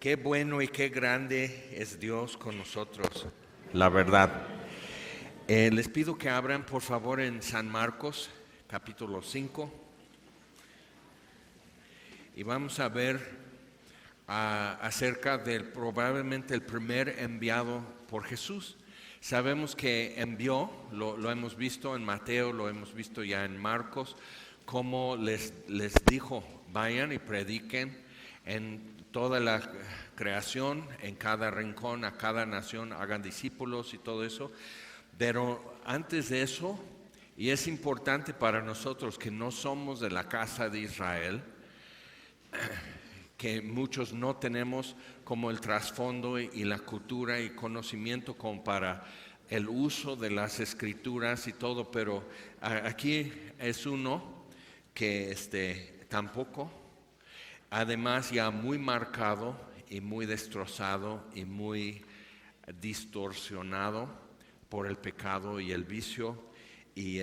Qué bueno y qué grande es Dios con nosotros, la verdad. Les pido que abran por favor en San Marcos, capítulo 5, y vamos a ver acerca del probablemente el primer enviado por Jesús. Sabemos que envió, lo hemos visto en Mateo, lo hemos visto ya en Marcos, cómo les dijo, vayan y prediquen en toda la creación, en cada rincón, a cada nación, hagan discípulos y todo eso. Pero antes de eso, y es importante para nosotros que no somos de la casa de Israel, que muchos no tenemos como el trasfondo y la cultura y conocimiento como para el uso de las escrituras y todo, pero aquí es uno que tampoco, además ya muy marcado y muy destrozado y muy distorsionado por el pecado y el vicio, y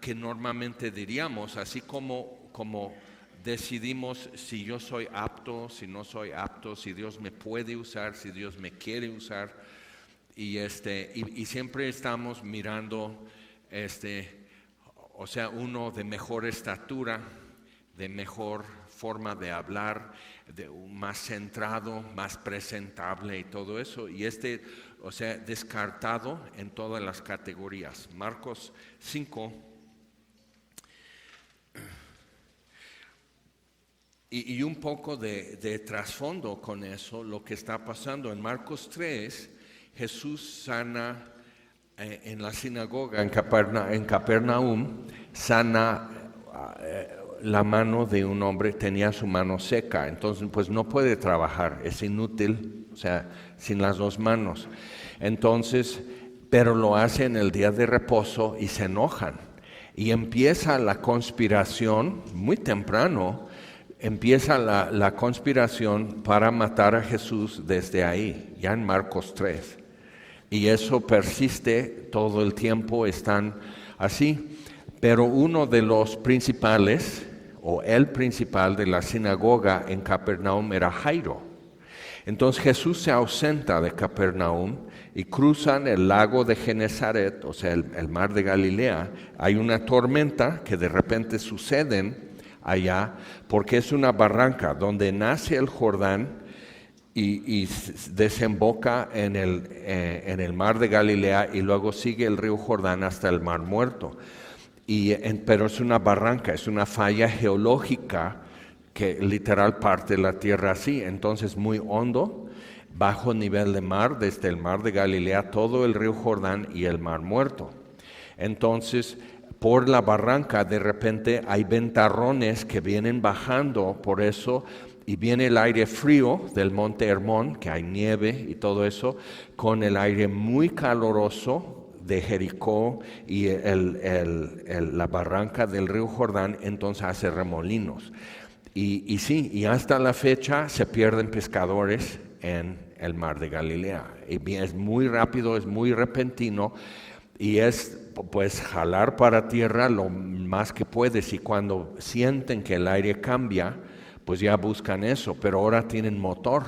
que normalmente diríamos, así como decidimos si yo soy apto, si no soy apto, si Dios me puede usar, si Dios me quiere usar, y siempre estamos mirando o sea, uno de mejor estatura, de mejor forma de hablar, más centrado, más presentable y todo eso, y o sea, descartado en todas las categorías. Marcos 5. Y un poco de trasfondo con eso, lo que está pasando. En Marcos 3, Jesús sana en la sinagoga en Capernaum, sana la mano de un hombre, tenía su mano seca, entonces pues no puede trabajar, es inútil, o sea, sin las dos manos. Entonces, pero lo hace en el día de reposo y se enojan. Y empieza la conspiración muy temprano. Empieza la conspiración para matar a Jesús desde ahí, ya en Marcos 3. Y eso persiste todo el tiempo, están así. Pero uno de los principales, o el principal de la sinagoga en Capernaum era Jairo. Entonces Jesús se ausenta de Capernaum y cruzan el lago de Genezaret, o sea, el mar de Galilea. Hay una tormenta que de repente suceden allá, porque es una barranca donde nace el Jordán y desemboca en el mar de Galilea, y luego sigue el río Jordán hasta el mar Muerto. Pero es una barranca, es una falla geológica que literal parte la tierra así, entonces muy hondo, bajo nivel de mar, desde el mar de Galilea, todo el río Jordán y el mar Muerto. Entonces, por la barranca de repente hay ventarrones que vienen bajando por eso, y viene el aire frío del monte Hermón, que hay nieve y todo eso, con el aire muy caluroso de Jericó y la barranca del río Jordán, entonces hace remolinos. Y hasta la fecha se pierden pescadores en el mar de Galilea. Y es muy rápido, es muy repentino, y es pues jalar para tierra lo más que puedes, y cuando sienten que el aire cambia, pues ya buscan eso, pero ahora tienen motor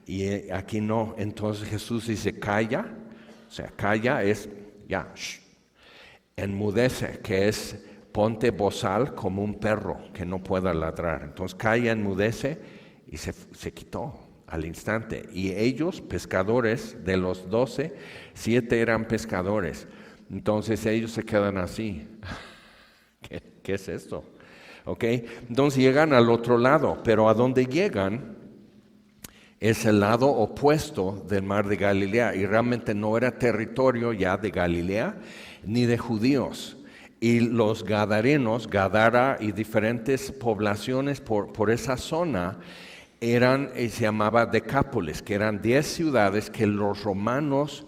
y aquí no. Entonces Jesús dice, calla, o sea, calla es ya, enmudece, que es ponte bozal como un perro que no pueda ladrar. Entonces calla, enmudece, y se quitó al instante. Y ellos, pescadores, de los 12, 7 eran pescadores. Entonces ellos se quedan así. ¿Qué es esto? ¿Okay? Entonces llegan al otro lado, pero a donde llegan es el lado opuesto del mar de Galilea, y realmente no era territorio ya de Galilea ni de judíos. Y los gadarenos, Gadara y diferentes poblaciones por esa zona eran, se llamaba Decápolis, que eran 10 ciudades que los romanos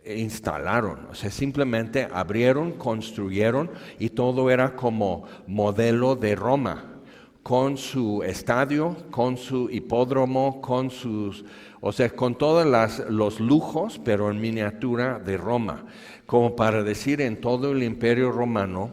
instalaron, o sea, simplemente abrieron, construyeron, y todo era como modelo de Roma, con su estadio, con su hipódromo, o sea, con todos los lujos, pero en miniatura de Roma, como para decir, en todo el imperio romano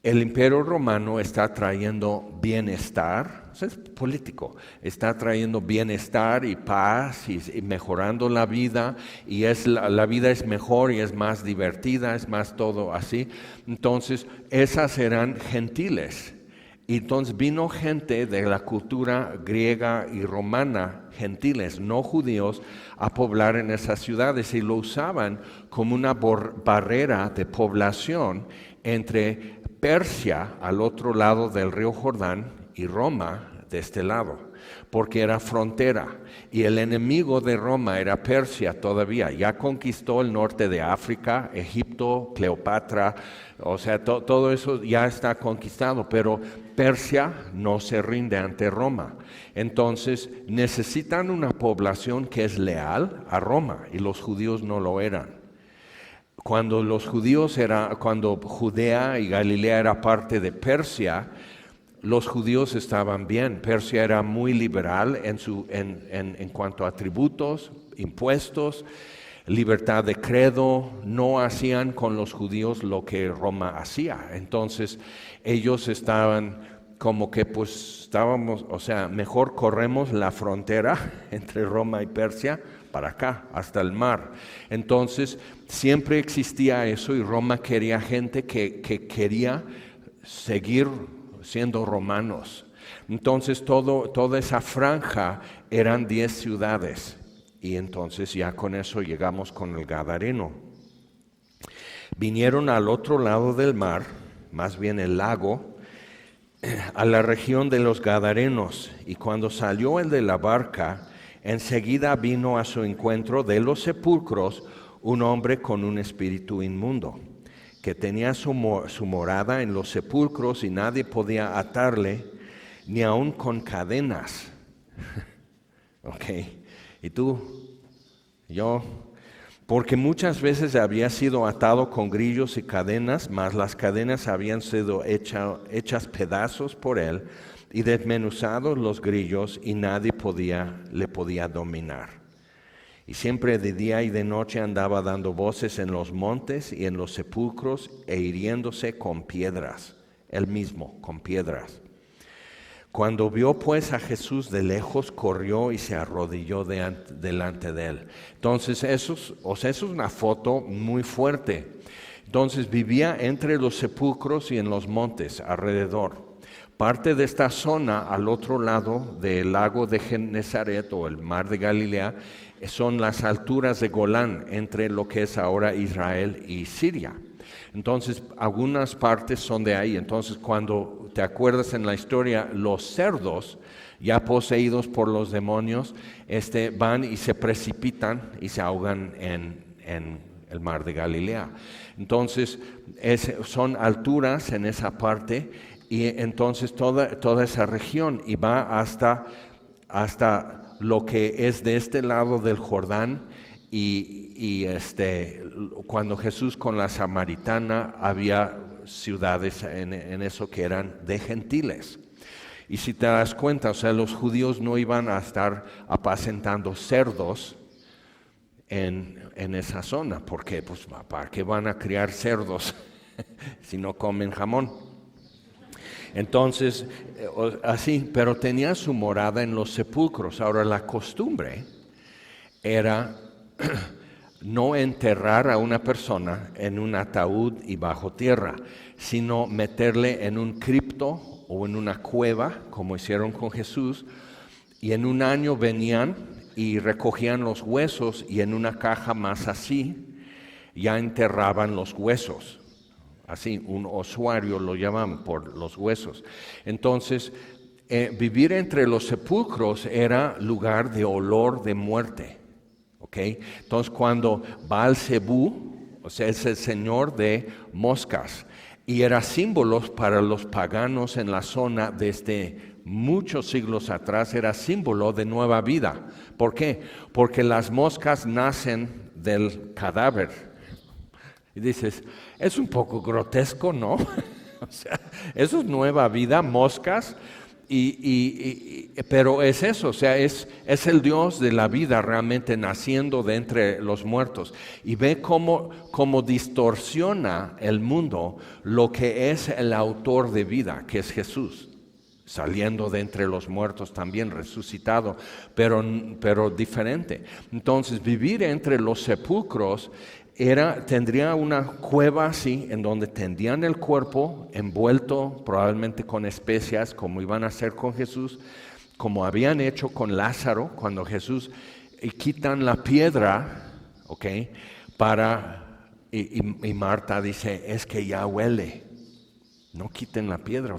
el Imperio Romano está trayendo bienestar, o sea, es político, está trayendo bienestar y paz y mejorando la vida, y la vida es mejor y es más divertida, es más todo así. Entonces, esas eran gentiles. Y entonces vino gente de la cultura griega y romana, gentiles, no judíos, a poblar en esas ciudades, y lo usaban como una barrera de población entre Persia al otro lado del río Jordán y Roma de este lado, porque era frontera, y el enemigo de Roma era Persia todavía. Ya conquistó el norte de África, Egipto, Cleopatra, o sea, todo eso ya está conquistado, pero Persia no se rinde ante Roma. Entonces necesitan una población que es leal a Roma, y los judíos no lo eran. Cuando cuando Judea y Galilea era parte de Persia, los judíos estaban bien. Persia era muy liberal en cuanto a tributos, impuestos, libertad de credo. No hacían con los judíos lo que Roma hacía. Entonces ellos estaban como que mejor corremos la frontera entre Roma y Persia para acá, hasta el mar. Entonces siempre existía eso, y Roma quería gente que quería seguir siendo romanos. Entonces toda esa franja eran 10 ciudades, y entonces ya con eso llegamos con el Gadareno. Vinieron al otro lado del mar, más bien el lago, a la región de los Gadarenos, y cuando salió el de la barca, enseguida vino a su encuentro de los sepulcros un hombre con un espíritu inmundo, que tenía su morada en los sepulcros, y nadie podía atarle, ni aun con cadenas. Ok, ¿y tú? Yo, porque muchas veces había sido atado con grillos y cadenas, mas las cadenas habían sido hechas pedazos por él, y desmenuzados los grillos, y nadie le podía dominar. Y siempre de día y de noche andaba dando voces en los montes y en los sepulcros, e hiriéndose con piedras, él mismo con piedras. Cuando vio pues a Jesús de lejos, corrió y se arrodilló delante de él. Entonces eso es una foto muy fuerte. Entonces vivía entre los sepulcros y en los montes alrededor. Parte de esta zona al otro lado del lago de Genesaret, o el mar de Galilea, son las alturas de Golán, entre lo que es ahora Israel y Siria. Entonces algunas partes son de ahí. Entonces, cuando te acuerdas en la historia, los cerdos, ya poseídos por los demonios, van y se precipitan y se ahogan en el mar de Galilea. Entonces son alturas en esa parte, y entonces toda esa región, y va hasta lo que es de este lado del Jordán, y cuando Jesús con la samaritana, había ciudades en eso que eran de gentiles. Y si te das cuenta, o sea, los judíos no iban a estar apacentando cerdos en esa zona, porque pues ¿para qué van a criar cerdos si no comen jamón? Entonces, así, pero tenía su morada en los sepulcros. Ahora, la costumbre era no enterrar a una persona en un ataúd y bajo tierra, sino meterle en un cripto o en una cueva, como hicieron con Jesús, y en un año venían y recogían los huesos, y en una caja más así ya enterraban los huesos. Así, un osuario lo llaman por los huesos. Entonces, vivir entre los sepulcros era lugar de olor de muerte. ¿Okay? Entonces, cuando Baal-Zebú, o sea, es el señor de moscas, y era símbolo para los paganos en la zona desde muchos siglos atrás, era símbolo de nueva vida. ¿Por qué? Porque las moscas nacen del cadáver. Y dices, es un poco grotesco, ¿no? O sea, eso es nueva vida, moscas, y Pero es eso, o sea, es el Dios de la vida realmente naciendo de entre los muertos. Y ve cómo distorsiona el mundo lo que es el autor de vida, que es Jesús, saliendo de entre los muertos también, resucitado, pero diferente. Entonces, vivir entre los sepulcros tendría una cueva así, en donde tendrían el cuerpo envuelto probablemente con especias, como iban a hacer con Jesús, como habían hecho con Lázaro, cuando Jesús quitan la piedra, ¿ok? Y Marta dice, es que ya huele, no quiten la piedra,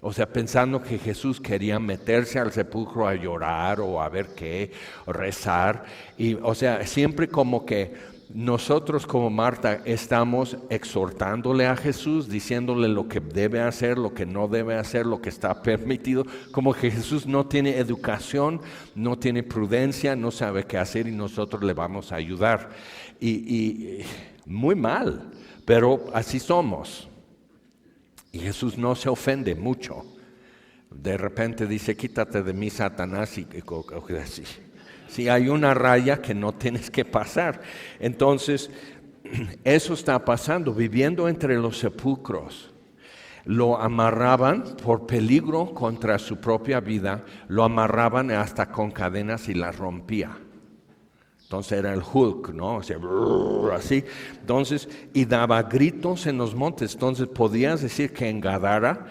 o sea, pensando que Jesús quería meterse al sepulcro a llorar o a ver qué, o rezar, y o sea, siempre como que nosotros como Marta estamos exhortándole a Jesús, diciéndole lo que debe hacer, lo que no debe hacer, lo que está permitido, como que Jesús no tiene educación, no tiene prudencia, no sabe qué hacer y nosotros le vamos a ayudar. Y muy mal, pero así somos. Y Jesús no se ofende mucho. De repente dice, quítate de mí, Satanás, y así. Si hay una raya que no tienes que pasar. Entonces, eso está pasando, viviendo entre los sepulcros. Lo amarraban por peligro contra su propia vida, lo amarraban hasta con cadenas y las rompía. Entonces era el Hulk, ¿no? O sea, así. Entonces, y daba gritos en los montes. Entonces, podías decir que en Gadara,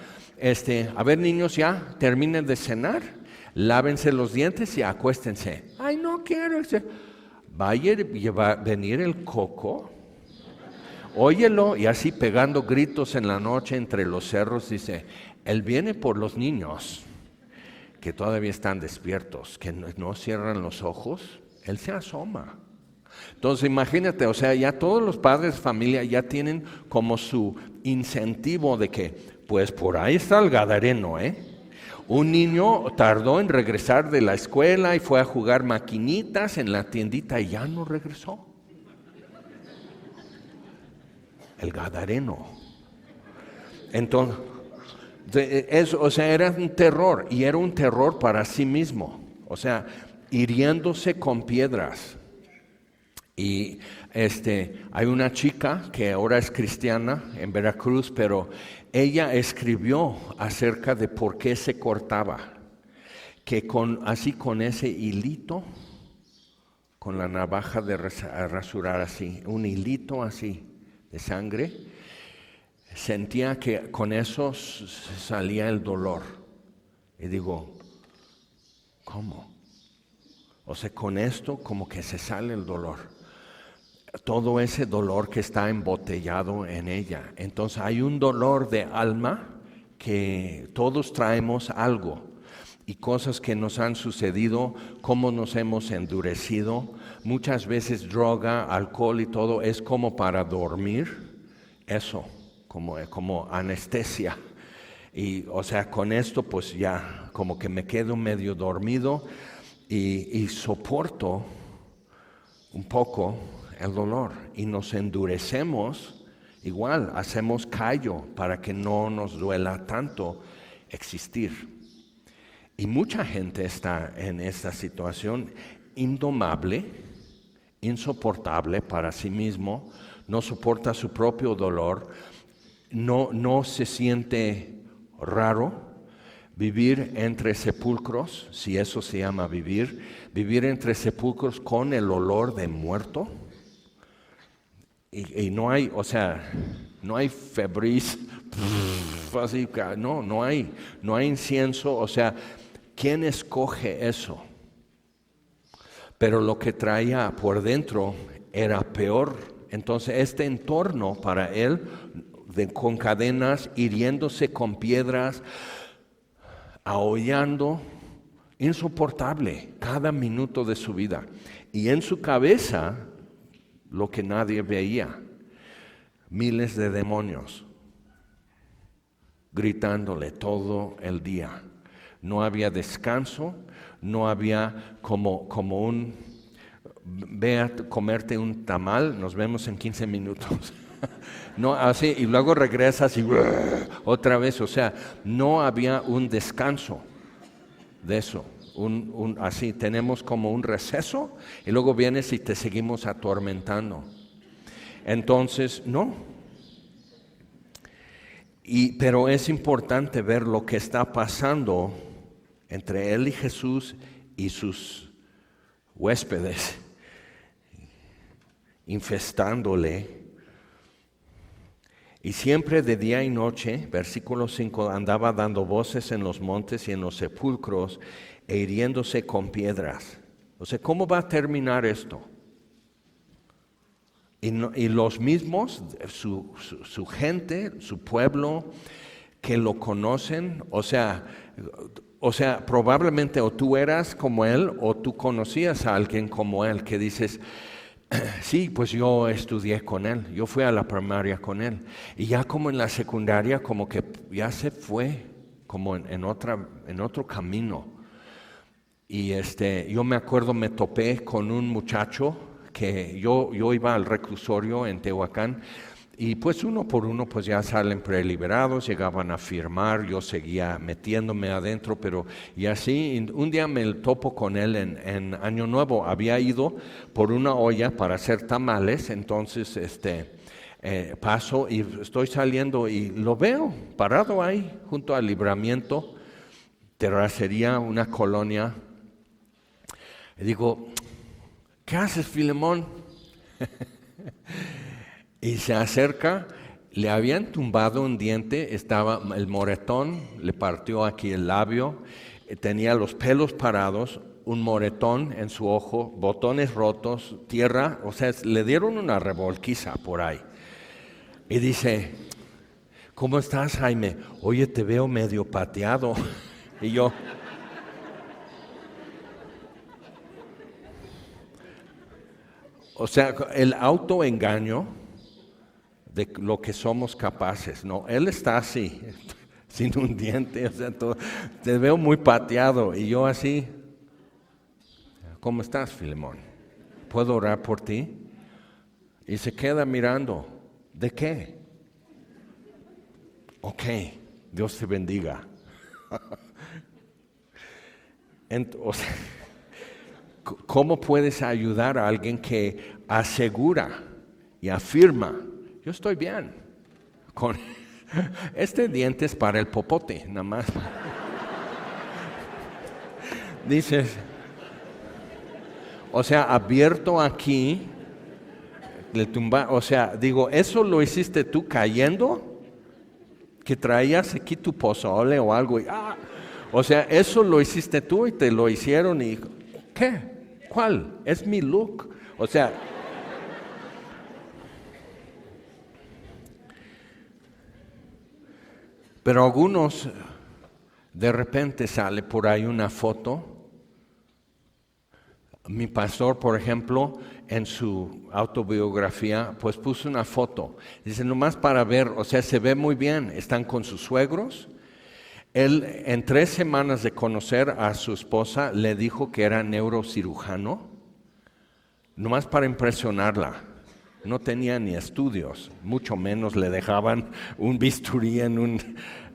a ver, niños, ya terminen de cenar. Lávense los dientes y acuéstense. Ay, no quiero. Va a venir el coco, óyelo, y así pegando gritos en la noche entre los cerros, dice, Él viene por los niños que todavía están despiertos, que no cierran los ojos, Él se asoma. Entonces imagínate, o sea, ya todos los padres de familia ya tienen como su incentivo de que, pues por ahí está el gadareno, Un niño tardó en regresar de la escuela y fue a jugar maquinitas en la tiendita y ya no regresó. El gadareno. Entonces, era un terror, y era un terror para sí mismo. O sea, hiriéndose con piedras. Y hay una chica que ahora es cristiana en Veracruz, pero ella escribió acerca de por qué se cortaba, que con ese hilito, con la navaja de rasurar así, un hilito así de sangre, sentía que con eso salía el dolor. Y digo, ¿cómo? O sea, con esto como que se sale el dolor. Todo ese dolor que está embotellado en ella. Entonces hay un dolor de alma que todos traemos algo y cosas que nos han sucedido, cómo nos hemos endurecido. Muchas veces droga, alcohol y todo es como para dormir, eso, como anestesia. Y o sea, con esto pues ya como que me quedo medio dormido y soporto un poco el dolor y nos endurecemos, igual hacemos callo para que no nos duela tanto existir. Y mucha gente está en esta situación indomable, insoportable para sí mismo, no soporta su propio dolor, no se siente raro. Vivir entre sepulcros, si eso se llama vivir entre sepulcros con el olor de muerto. Y no hay, o sea, no hay Febreze, así, no hay incienso, o sea, ¿quién escoge eso? Pero lo que traía por dentro era peor. Entonces este entorno para él, con cadenas, hiriéndose con piedras, aullando, insoportable cada minuto de su vida. Y en su cabeza, lo que nadie veía, miles de demonios gritándole todo el día. No había descanso, no había como un, ve a comerte un tamal, nos vemos en 15 minutos. No, así, y luego regresas y otra vez, o sea, no había un descanso. de eso. Así tenemos como un receso y luego vienes y te seguimos atormentando. Entonces, no. Pero es importante ver lo que está pasando entre él y Jesús y sus huéspedes, infestándole. Y siempre de día y noche, versículo 5, andaba dando voces en los montes y en los sepulcros e hiriéndose con piedras. O sea, ¿cómo va a terminar esto? Y los mismos, su gente, su pueblo, que lo conocen, o sea, probablemente o tú eras como él o tú conocías a alguien como él, que dices, sí, pues yo estudié con él, yo fui a la primaria con él. Y ya como en la secundaria, como que ya se fue, como en otro camino. Y yo me acuerdo, me topé con un muchacho que yo iba al reclusorio en Tehuacán, y pues uno por uno pues ya salen preliberados, llegaban a firmar, yo seguía metiéndome adentro, pero y así, un día me topo con él en Año Nuevo, había ido por una olla para hacer tamales, entonces paso y estoy saliendo y lo veo parado ahí junto al Libramiento, terracería, una colonia, y digo, ¿qué haces, Filemón? Y se acerca, le habían tumbado un diente, estaba el moretón, le partió aquí el labio, tenía los pelos parados, un moretón en su ojo, botones rotos, tierra, o sea, le dieron una revolquiza por ahí. Y dice, ¿cómo estás, Jaime? Oye, te veo medio pateado. Y yo, o sea, el autoengaño de lo que somos capaces, ¿no? Él está así, sin un diente, o sea, te veo muy pateado, y yo así, ¿cómo estás, Filemón? ¿Puedo orar por ti? Y se queda mirando, ¿de qué? Ok, Dios te bendiga. O sea, ¿cómo puedes ayudar a alguien que asegura y afirma, yo estoy bien, con este diente es para el popote, nada más? Dices, o sea, abierto aquí, le tumba, o sea, digo, ¿eso lo hiciste tú cayendo? Que traías aquí tu pozole o algo, o sea, eso lo hiciste tú y te lo hicieron y, ¿qué? ¿Cuál? Es mi look, o sea, pero algunos, de repente sale por ahí una foto. Mi pastor, por ejemplo, en su autobiografía, pues puso una foto. Dice, nomás para ver, o sea, se ve muy bien, están con sus suegros. Él, en 3 semanas de conocer a su esposa, le dijo que era neurocirujano, nomás para impresionarla. No tenía ni estudios, mucho menos le dejaban un bisturí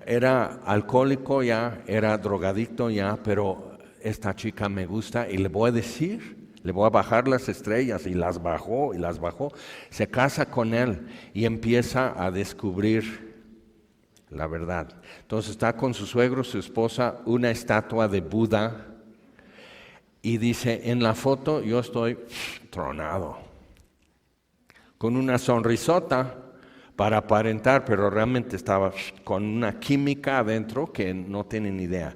Era alcohólico ya, era drogadicto ya, pero esta chica me gusta y le voy a decir, le voy a bajar las estrellas, y las bajó, se casa con él y empieza a descubrir la verdad. Entonces está con su suegro, su esposa, una estatua de Buda, y dice, en la foto yo estoy tronado, con una sonrisota para aparentar, pero realmente estaba con una química adentro que no tienen idea.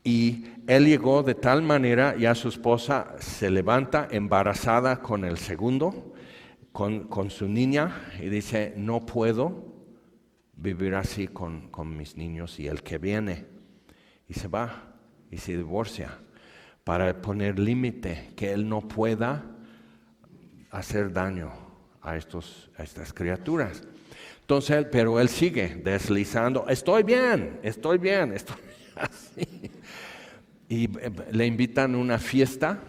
Y él llegó de tal manera, ya su esposa se levanta embarazada con el segundo, con su niña, y dice, no puedo vivir así con mis niños y el que viene. Y se va y se divorcia para poner límite, que él no pueda hacer daño a estas criaturas. Entonces, pero él sigue deslizando, estoy bien, así. Y le invitan a una fiesta,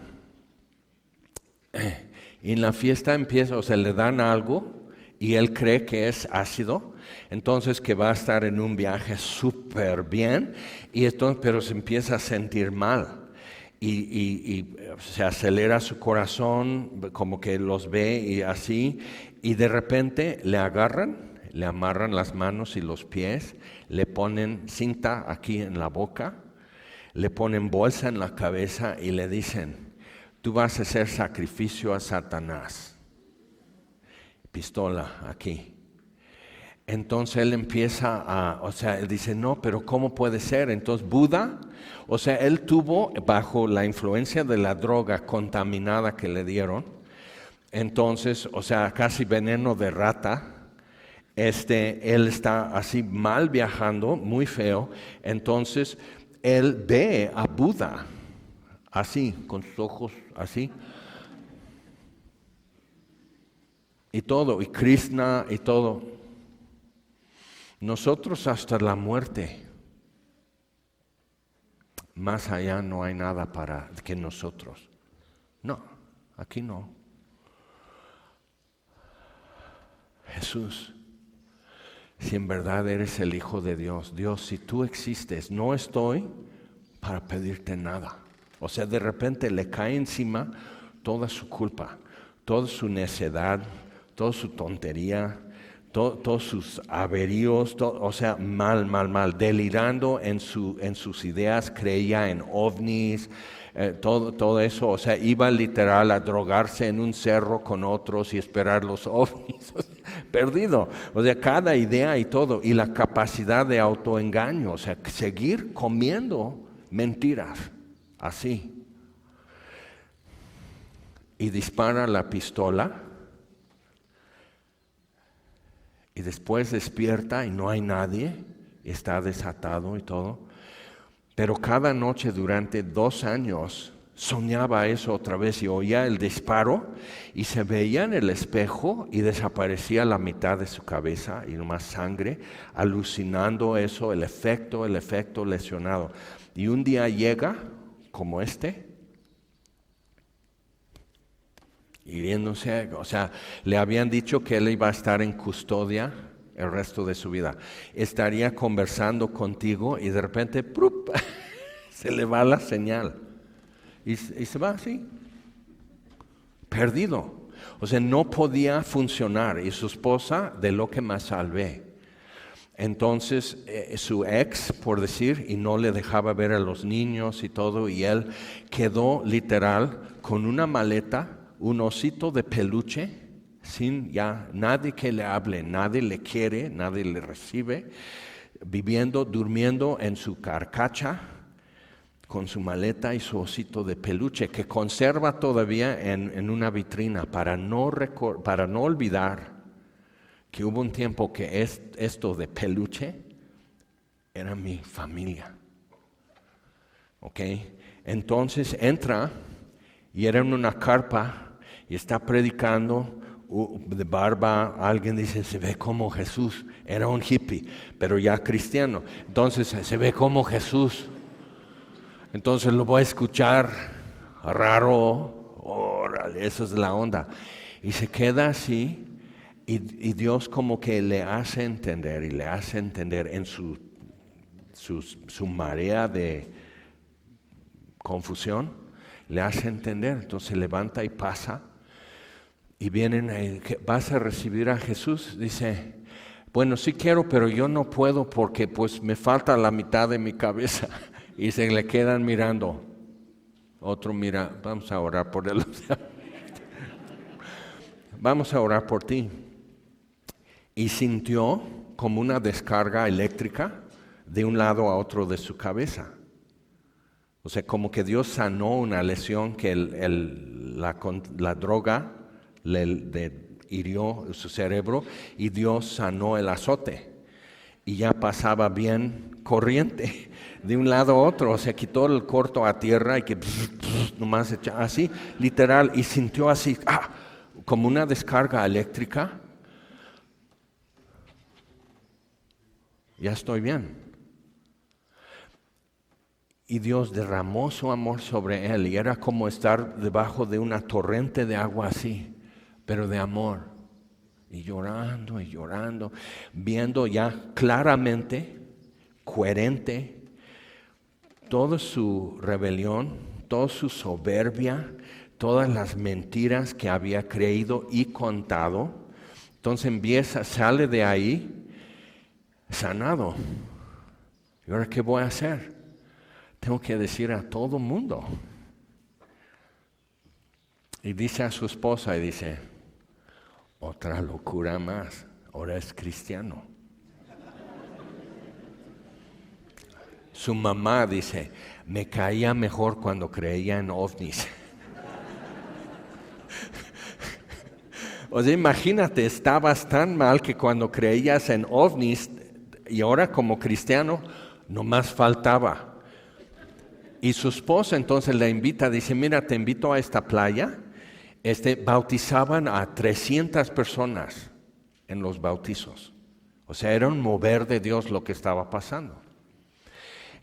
y en la fiesta empieza, o sea, le dan algo, y él cree que es ácido, entonces que va a estar en un viaje súper bien, y entonces, pero se empieza a sentir mal. Y se acelera su corazón, como que los ve y así, y de repente le agarran, le amarran las manos y los pies, le ponen cinta aquí en la boca, le ponen bolsa en la cabeza y le dicen: tú vas a hacer sacrificio a Satanás. Pistola aquí. Entonces él empieza él dice, no, pero ¿cómo puede ser? Entonces Buda, él tuvo bajo la influencia de la droga contaminada que le dieron, entonces, casi veneno de rata, él está así mal viajando, muy feo, entonces él ve a Buda, así, con sus ojos así, y todo, y Krishna y todo. Nosotros hasta la muerte, más allá no hay nada para que nosotros. No, aquí no. Jesús, si en verdad eres el Hijo de Dios, Dios, si tú existes, no estoy para pedirte nada. De repente le cae encima toda su culpa, toda su necedad, toda su tontería, todos sus averíos, mal, delirando en sus ideas, creía en ovnis, todo eso, iba literal a drogarse en un cerro con otros y esperar los ovnis, perdido, cada idea y todo, y la capacidad de autoengaño, seguir comiendo mentiras, así. Y dispara la pistola, y después despierta y no hay nadie, está desatado y todo. Pero cada noche durante 2 años soñaba eso otra vez y oía el disparo y se veía en el espejo y desaparecía la mitad de su cabeza y nomás sangre, alucinando eso, el efecto lesionado. Y un día llega, como hiriéndose, le habían dicho que él iba a estar en custodia el resto de su vida. Estaría conversando contigo y de repente ¡prup! Se le va la señal y se va así, perdido. No podía funcionar, y su esposa, de lo que más salvé. Entonces su ex, por decir, y no le dejaba ver a los niños y todo, y él quedó literal con una maleta, un osito de peluche, sin ya nadie que le hable, nadie le quiere, nadie le recibe, durmiendo en su carcacha, con su maleta y su osito de peluche, que conserva todavía en una vitrina, para no olvidar que hubo un tiempo que esto de peluche era mi familia. ¿Ok? Entonces entra y era en una carpa y está predicando de barba. Alguien dice, se ve como Jesús. Era un hippie, pero ya cristiano. Entonces se ve como Jesús. Entonces lo voy a escuchar raro. Órale, eso es la onda. Y se queda así. Y Dios como que le hace entender en su marea de confusión, le hace entender. Entonces se levanta y pasa, y vienen, ¿vas a recibir a Jesús? Dice, bueno, sí quiero, pero yo no puedo porque pues me falta la mitad de mi cabeza. Y se le quedan mirando. Otro mira, vamos a orar por él. Vamos a orar por ti. Y sintió como una descarga eléctrica de un lado a otro de su cabeza. Como que Dios sanó una lesión que la droga le hirió su cerebro, y Dios sanó el azote. Y ya pasaba bien corriente de un lado a otro. Quitó el corto a tierra y que nomás echaba así, literal, y sintió así, como una descarga eléctrica. Ya estoy bien. Y Dios derramó su amor sobre él, y era como estar debajo de una torrente de agua así, pero de amor. y llorando, viendo ya claramente, coherente, toda su rebelión, toda su soberbia, todas las mentiras que había creído y contado. Entonces sale de ahí sanado. ¿Y ahora qué voy a hacer? Tengo que decir a todo mundo. Y dice a su esposa, y dice, otra locura más, ahora es cristiano. Su mamá dice, me caía mejor cuando creía en ovnis. O sea, imagínate, estabas tan mal que cuando creías en ovnis y ahora como cristiano, nomás faltaba. Y su esposa entonces le invita, dice, mira, te invito a esta playa. Bautizaban a 300 personas en los bautizos. O sea, era un mover de Dios lo que estaba pasando.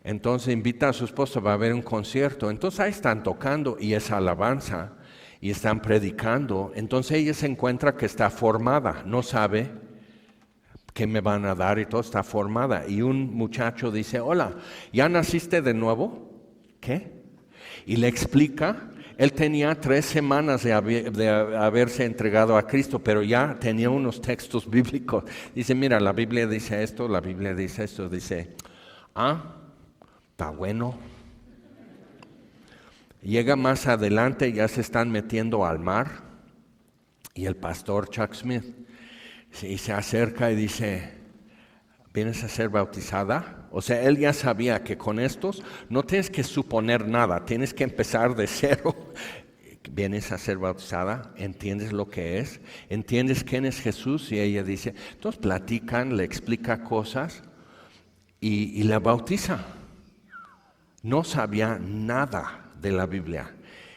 Entonces invita a su esposa, va a haber un concierto. Entonces ahí están tocando y es alabanza y están predicando. Entonces ella se encuentra que está formada, no sabe qué me van a dar y todo, está formada. Y un muchacho dice, hola, ¿ya naciste de nuevo? ¿Qué? Y le explica. Él tenía 3 semanas de haberse entregado a Cristo, pero ya tenía unos textos bíblicos. Dice, mira, la Biblia dice esto, la Biblia dice esto. Dice, está bueno. Llega más adelante, ya se están metiendo al mar. Y el pastor Chuck Smith se acerca y dice, ¿vienes a ser bautizada? O sea, él ya sabía que con estos no tienes que suponer nada, tienes que empezar de cero. ¿Vienes a ser bautizada? ¿Entiendes lo que es? ¿Entiendes quién es Jesús? Y ella dice, entonces platican, le explica cosas y la bautiza. No sabía nada de la Biblia.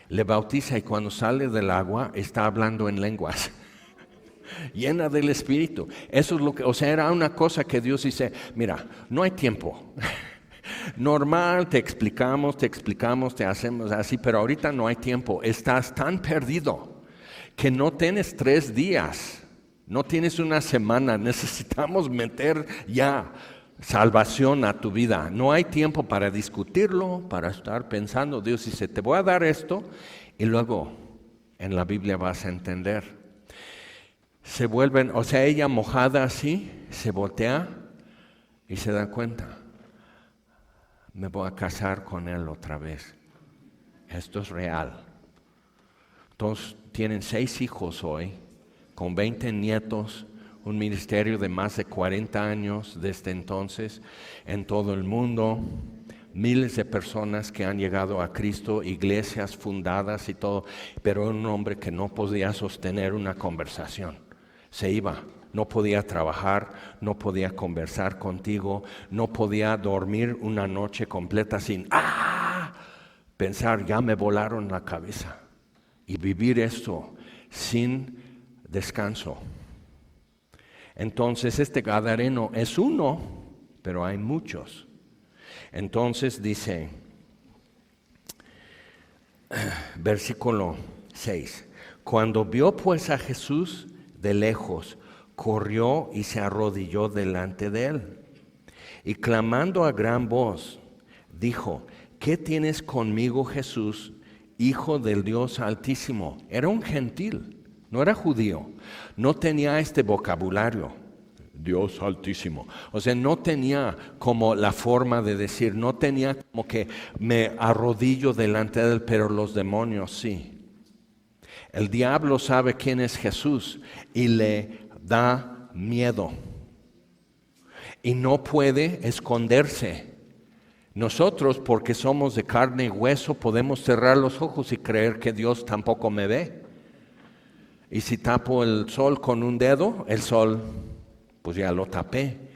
Le bautiza y cuando sale del agua está hablando en lenguas. Llena del Espíritu. Eso es lo que, o sea, era una cosa que Dios dice, mira, no hay tiempo. Normal, te explicamos, te hacemos así, pero ahorita no hay tiempo. Estás tan perdido que no tienes 3 días, no tienes una semana. Necesitamos meter ya salvación a tu vida. No hay tiempo para discutirlo, para estar pensando. Dios dice, te voy a dar esto y luego en la Biblia vas a entender. Se vuelven, o sea, ella mojada así, se voltea y se da cuenta. Me voy a casar con él otra vez. Esto es real. Entonces, tienen 6 hijos hoy, con 20 nietos, un ministerio de más de 40 años desde entonces en todo el mundo. Miles de personas que han llegado a Cristo, iglesias fundadas y todo, pero un hombre que no podía sostener una conversación. Se iba, no podía trabajar, no podía conversar contigo, no podía dormir una noche completa sin pensar, ya me volaron la cabeza. Y vivir esto sin descanso. Entonces este gadareno es uno, pero hay muchos. Entonces dice, versículo 6, cuando vio pues a Jesús de lejos, corrió y se arrodilló delante de él. Y clamando a gran voz, dijo, ¿qué tienes conmigo, Jesús, Hijo del Dios Altísimo? Era un gentil, no era judío, no tenía este vocabulario, Dios Altísimo. O sea, no tenía como la forma de decir, no tenía como que me arrodillo delante de él, pero los demonios sí. El diablo sabe quién es Jesús y le da miedo. Y no puede esconderse. Nosotros, porque somos de carne y hueso, podemos cerrar los ojos y creer que Dios tampoco me ve. Y si tapo el sol con un dedo, el sol, pues ya lo tapé.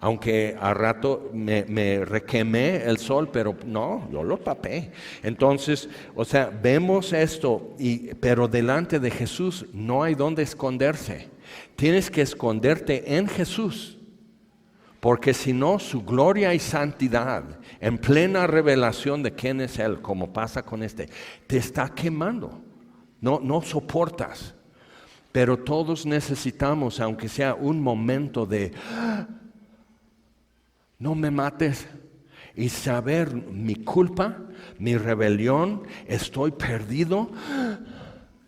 Aunque a rato me requemé el sol, pero no, yo lo tapé. Entonces, o sea, vemos esto, pero delante de Jesús no hay donde esconderse. Tienes que esconderte en Jesús, porque si no, su gloria y santidad, en plena revelación de quién es Él, como pasa con te está quemando. No soportas. Pero todos necesitamos, aunque sea un momento de no me mates, y saber mi culpa, mi rebelión, estoy perdido,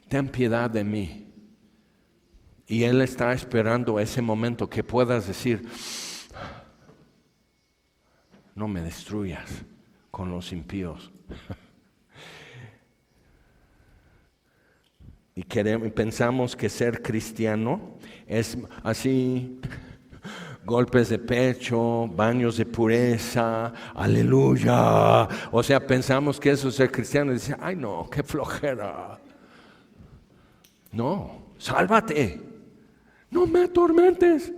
ten piedad de mí. Y Él está esperando ese momento que puedas decir, no me destruyas con los impíos. Y pensamos que ser cristiano es así, golpes de pecho, baños de pureza, aleluya. O sea, pensamos que eso es ser cristiano y dice, ay no, qué flojera. No, sálvate, no me atormentes.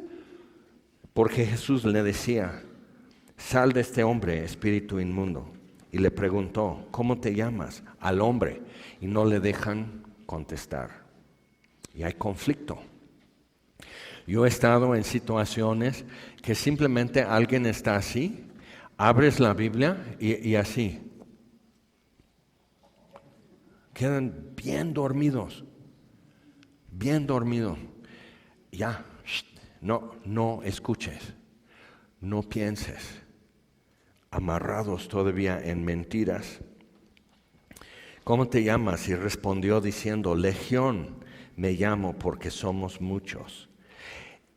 Porque Jesús le decía, sal de este hombre, espíritu inmundo. Y le preguntó, ¿cómo te llamas? Al hombre. Y no le dejan contestar. Y hay conflicto. Yo he estado en situaciones que simplemente alguien está así, abres la Biblia y así. Quedan bien dormidos. Ya, no escuches, no pienses. Amarrados todavía en mentiras. ¿Cómo te llamas? Y respondió diciendo, Legión me llamo porque somos muchos.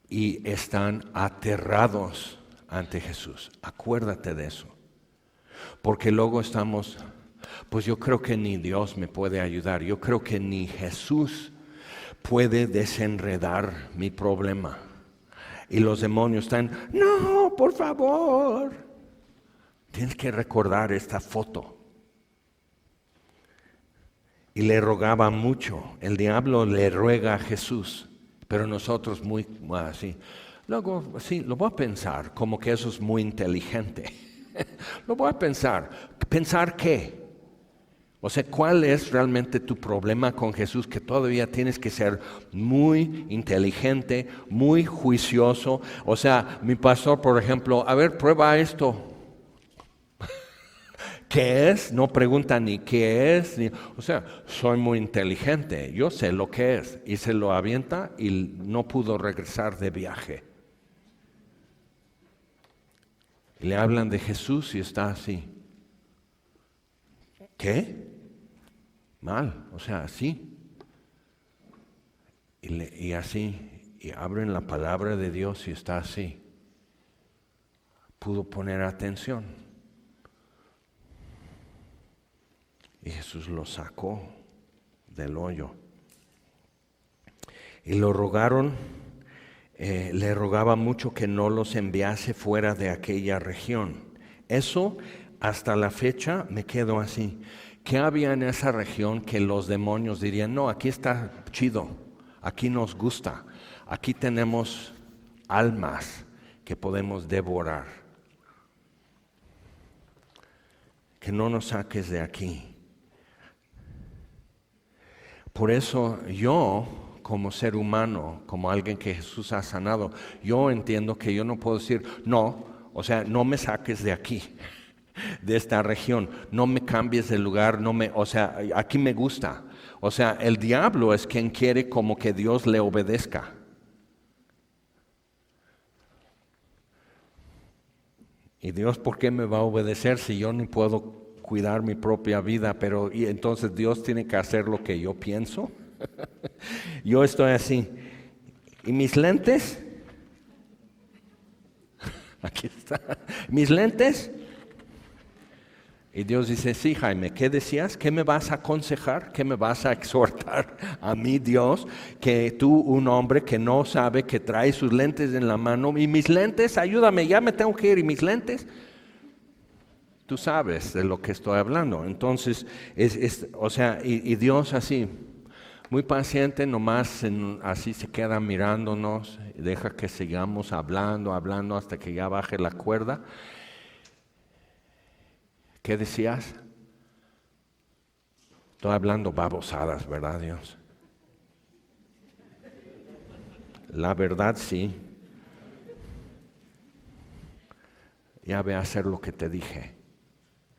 Y están aterrados ante Jesús. Acuérdate de eso. Porque luego estamos, pues yo creo que ni Dios me puede ayudar. Yo creo que ni Jesús puede desenredar mi problema. Y los demonios están, no, por favor. Tienes que recordar esta foto. Y le rogaba mucho. El diablo le ruega a Jesús. Pero nosotros muy así. Luego, sí, lo voy a pensar, como que eso es muy inteligente. Lo voy a pensar. ¿Pensar qué? O sea, ¿cuál es realmente tu problema con Jesús? Que todavía tienes que ser muy inteligente, muy juicioso. O sea, mi pastor, por ejemplo, a ver, prueba esto. ¿Qué es? No pregunta ni qué es. O sea, soy muy inteligente, yo sé lo que es. Y se lo avienta y no pudo regresar de viaje. Y le hablan de Jesús y está así. ¿Qué? Mal, o sea, así. Y así, y abren la palabra de Dios y está así. Pudo poner atención. Y Jesús lo sacó del hoyo. Y lo rogaron, le rogaba mucho que no los enviase fuera de aquella región. Eso hasta la fecha me quedo así. ¿Qué había en esa región que los demonios dirían, no, aquí está chido, aquí nos gusta, aquí tenemos almas que podemos devorar? Que no nos saques de aquí. Por eso yo, como ser humano, como alguien que Jesús ha sanado, yo entiendo que yo no puedo decir, no, o sea, no me saques de aquí, de esta región, no me cambies de lugar, o sea, aquí me gusta. O sea, el diablo es quien quiere como que Dios le obedezca. Y Dios, ¿por qué me va a obedecer si yo ni puedo cuidar mi propia vida? Pero y entonces Dios tiene que hacer lo que yo pienso. Yo estoy así. ¿Y mis lentes? Aquí está. ¿Mis lentes? Y Dios dice, sí, Jaime, ¿qué decías? ¿Qué me vas a aconsejar? ¿Qué me vas a exhortar a mí, Dios? Que tú, un hombre que no sabe, que trae sus lentes en la mano. ¿Y mis lentes? Ayúdame, ya me tengo que ir. ¿Y mis lentes? Tú sabes de lo que estoy hablando. Entonces, o sea, y Dios así, muy paciente, nomás así se queda mirándonos, y deja que sigamos hablando hasta que ya baje la cuerda. ¿Qué decías? Estoy hablando babosadas, ¿verdad, Dios? La verdad, sí. Ya ve a hacer lo que te dije.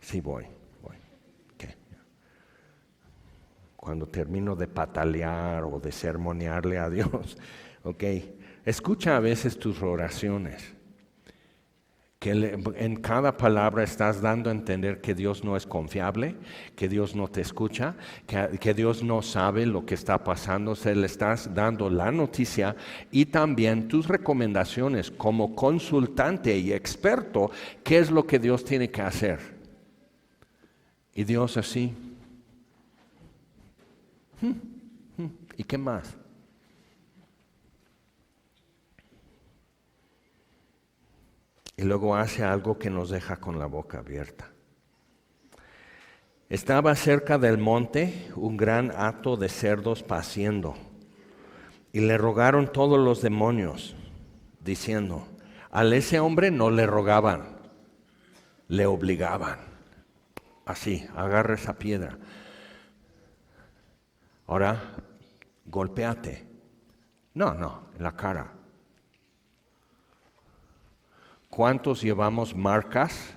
Sí, voy. ¿Qué? cuando termino de patalear o de sermonearle a Dios, ok, escucha a veces tus oraciones. Que en cada palabra estás dando a entender que Dios no es confiable, que Dios no te escucha, que Dios no sabe lo que está pasando. Le estás dando la noticia y también tus recomendaciones como consultante y experto, qué es lo que Dios tiene que hacer. Y Dios así. ¿Y qué más? Y luego hace algo que nos deja con la boca abierta. Estaba cerca del monte un gran hato de cerdos paciendo, y le rogaron todos los demonios, diciendo, a ese hombre no le rogaban, le obligaban. Así, agarra esa piedra. Ahora, golpéate. No, en la cara. ¿Cuántos llevamos marcas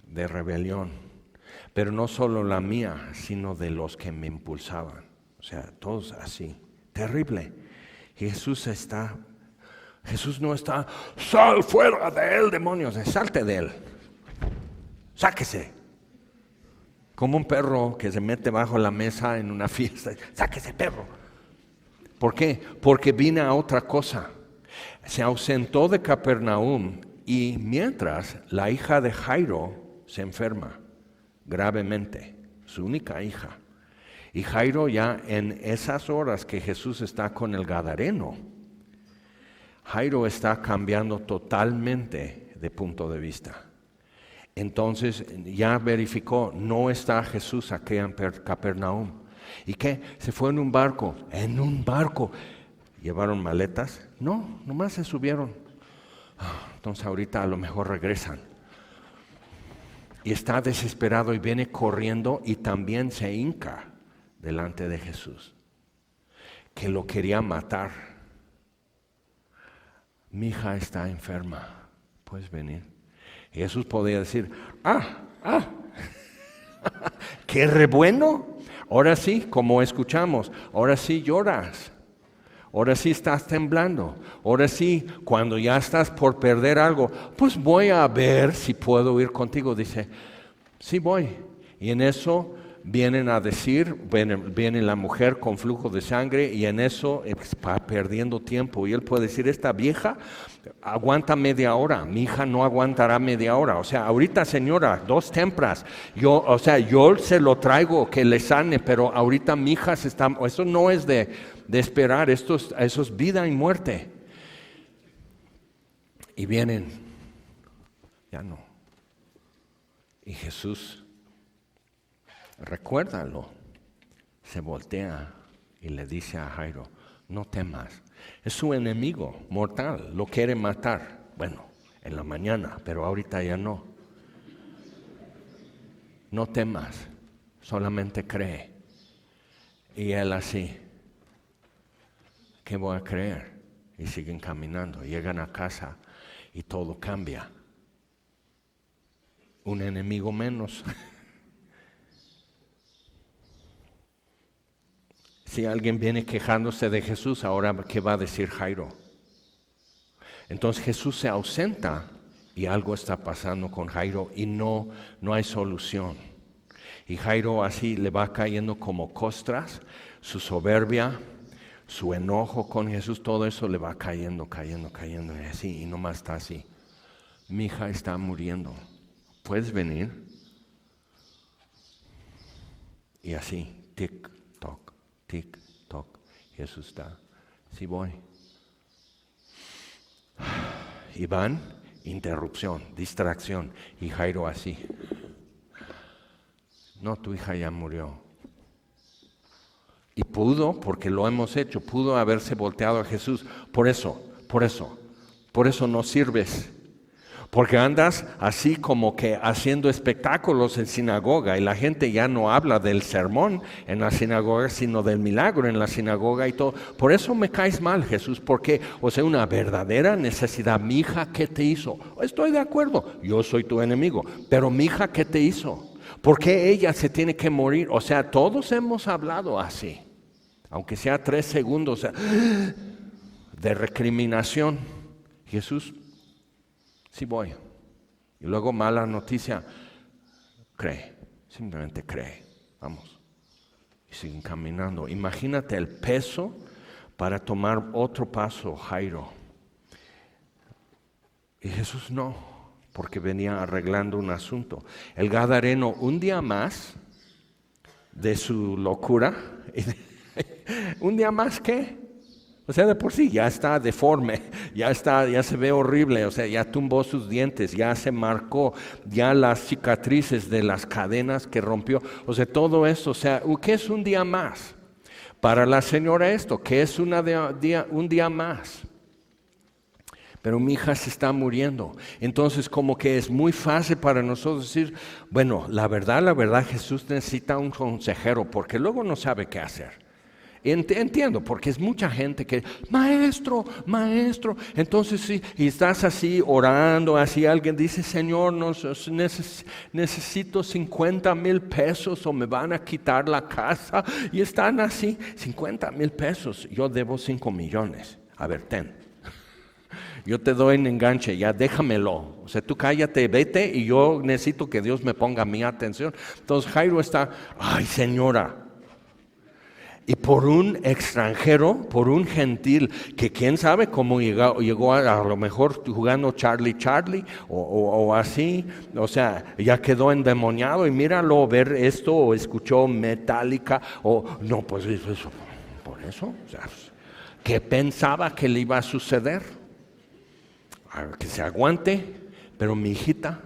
de rebelión? Pero no solo la mía, sino de los que me impulsaban. O sea, todos así. Terrible. Jesús no está, sal fuera de él, demonios, salte de él. Sáquese. Como un perro que se mete bajo la mesa en una fiesta. Sáquese, perro. ¿Por qué? Porque vine a otra cosa. Se ausentó de Capernaum y mientras la hija de Jairo se enferma gravemente, su única hija. Y Jairo ya en esas horas que Jesús está con el Gadareno, Jairo está cambiando totalmente de punto de vista. Entonces ya verificó, no está Jesús aquí en Capernaum. ¿Y qué? Se fue en un barco. En un barco. ¿Llevaron maletas? No, nomás se subieron. Entonces ahorita a lo mejor regresan. Y está desesperado y viene corriendo y también se hinca delante de Jesús, que lo quería matar. Mi hija está enferma, ¿puedes venir? Y Jesús podía decir, qué re bueno. Ahora sí, como escuchamos, ahora sí lloras. Ahora sí estás temblando. Ahora sí, cuando ya estás por perder algo, pues voy a ver si puedo ir contigo. Dice, sí voy. Y en eso vienen a decir, viene la mujer con flujo de sangre y en eso está perdiendo tiempo. Y él puede decir, esta vieja aguanta media hora, mi hija no aguantará media hora. O sea, ahorita señora, 2 tempras, yo se lo traigo que le sane, pero ahorita mi hija eso no es de esperar, eso es vida y muerte. Y vienen, ya no. Y Jesús, recuérdalo, se voltea y le dice a Jairo, no temas, es su enemigo mortal, lo quiere matar. Bueno, en la mañana, pero ahorita ya no. No temas, solamente cree. Y él así, ¿qué voy a creer? Y siguen caminando, llegan a casa y todo cambia. Un enemigo menos. Si alguien viene quejándose de Jesús, ahora ¿qué va a decir Jairo? Entonces Jesús se ausenta y algo está pasando con Jairo y no hay solución. Y Jairo así le va cayendo como costras, su soberbia, su enojo con Jesús, todo eso le va cayendo y así, y nomás está así. Mi hija está muriendo, ¿puedes venir? Y así, tic, toc, tic, toc, Jesús está, sí voy. Y van, interrupción, distracción, y Jairo así. No, tu hija ya murió. Y pudo, porque lo hemos hecho, pudo haberse volteado a Jesús. Por eso no sirves. Porque andas así como que haciendo espectáculos en sinagoga y la gente ya no habla del sermón en la sinagoga, sino del milagro en la sinagoga y todo. Por eso me caes mal, Jesús, porque, una verdadera necesidad. Mi hija, ¿qué te hizo? Estoy de acuerdo, yo soy tu enemigo, pero mi hija, ¿qué te hizo? ¿Por qué ella se tiene que morir? O sea, todos hemos hablado así, aunque sea 3 segundos de recriminación. Jesús, sí voy. Y luego mala noticia, cree, simplemente cree, vamos. Y siguen caminando. Imagínate el peso para tomar otro paso, Jairo. Y Jesús no, porque venía arreglando un asunto. El gadareno, un día más de su locura, un día más, ¿qué? O sea, de por sí ya está deforme, ya se ve horrible, o sea, ya tumbó sus dientes, ya se marcó, ya las cicatrices de las cadenas que rompió, o sea, todo eso, o sea, ¿qué es un día más? Para la señora esto, ¿qué es un día más? Pero mi hija se está muriendo. Entonces como que es muy fácil para nosotros decir, bueno, la verdad, Jesús necesita un consejero porque luego no sabe qué hacer. Entiendo, porque es mucha gente que, maestro, entonces sí, y estás así orando, así alguien dice, Señor, necesito 50,000 pesos o me van a quitar la casa, y están así, 50,000 pesos, yo debo 5 millones, a ver, ten. Yo te doy en enganche, ya déjamelo. O sea, tú cállate, vete y yo necesito que Dios me ponga mi atención. Entonces Jairo está, ay señora. Y por un extranjero, por un gentil, que quién sabe cómo llegó a lo mejor jugando Charlie o así, o sea, ya quedó endemoniado y míralo ver esto o escuchó Metallica o no, pues eso, por eso, o sea, ¿qué pensaba que le iba a suceder? Que se aguante, pero mi hijita.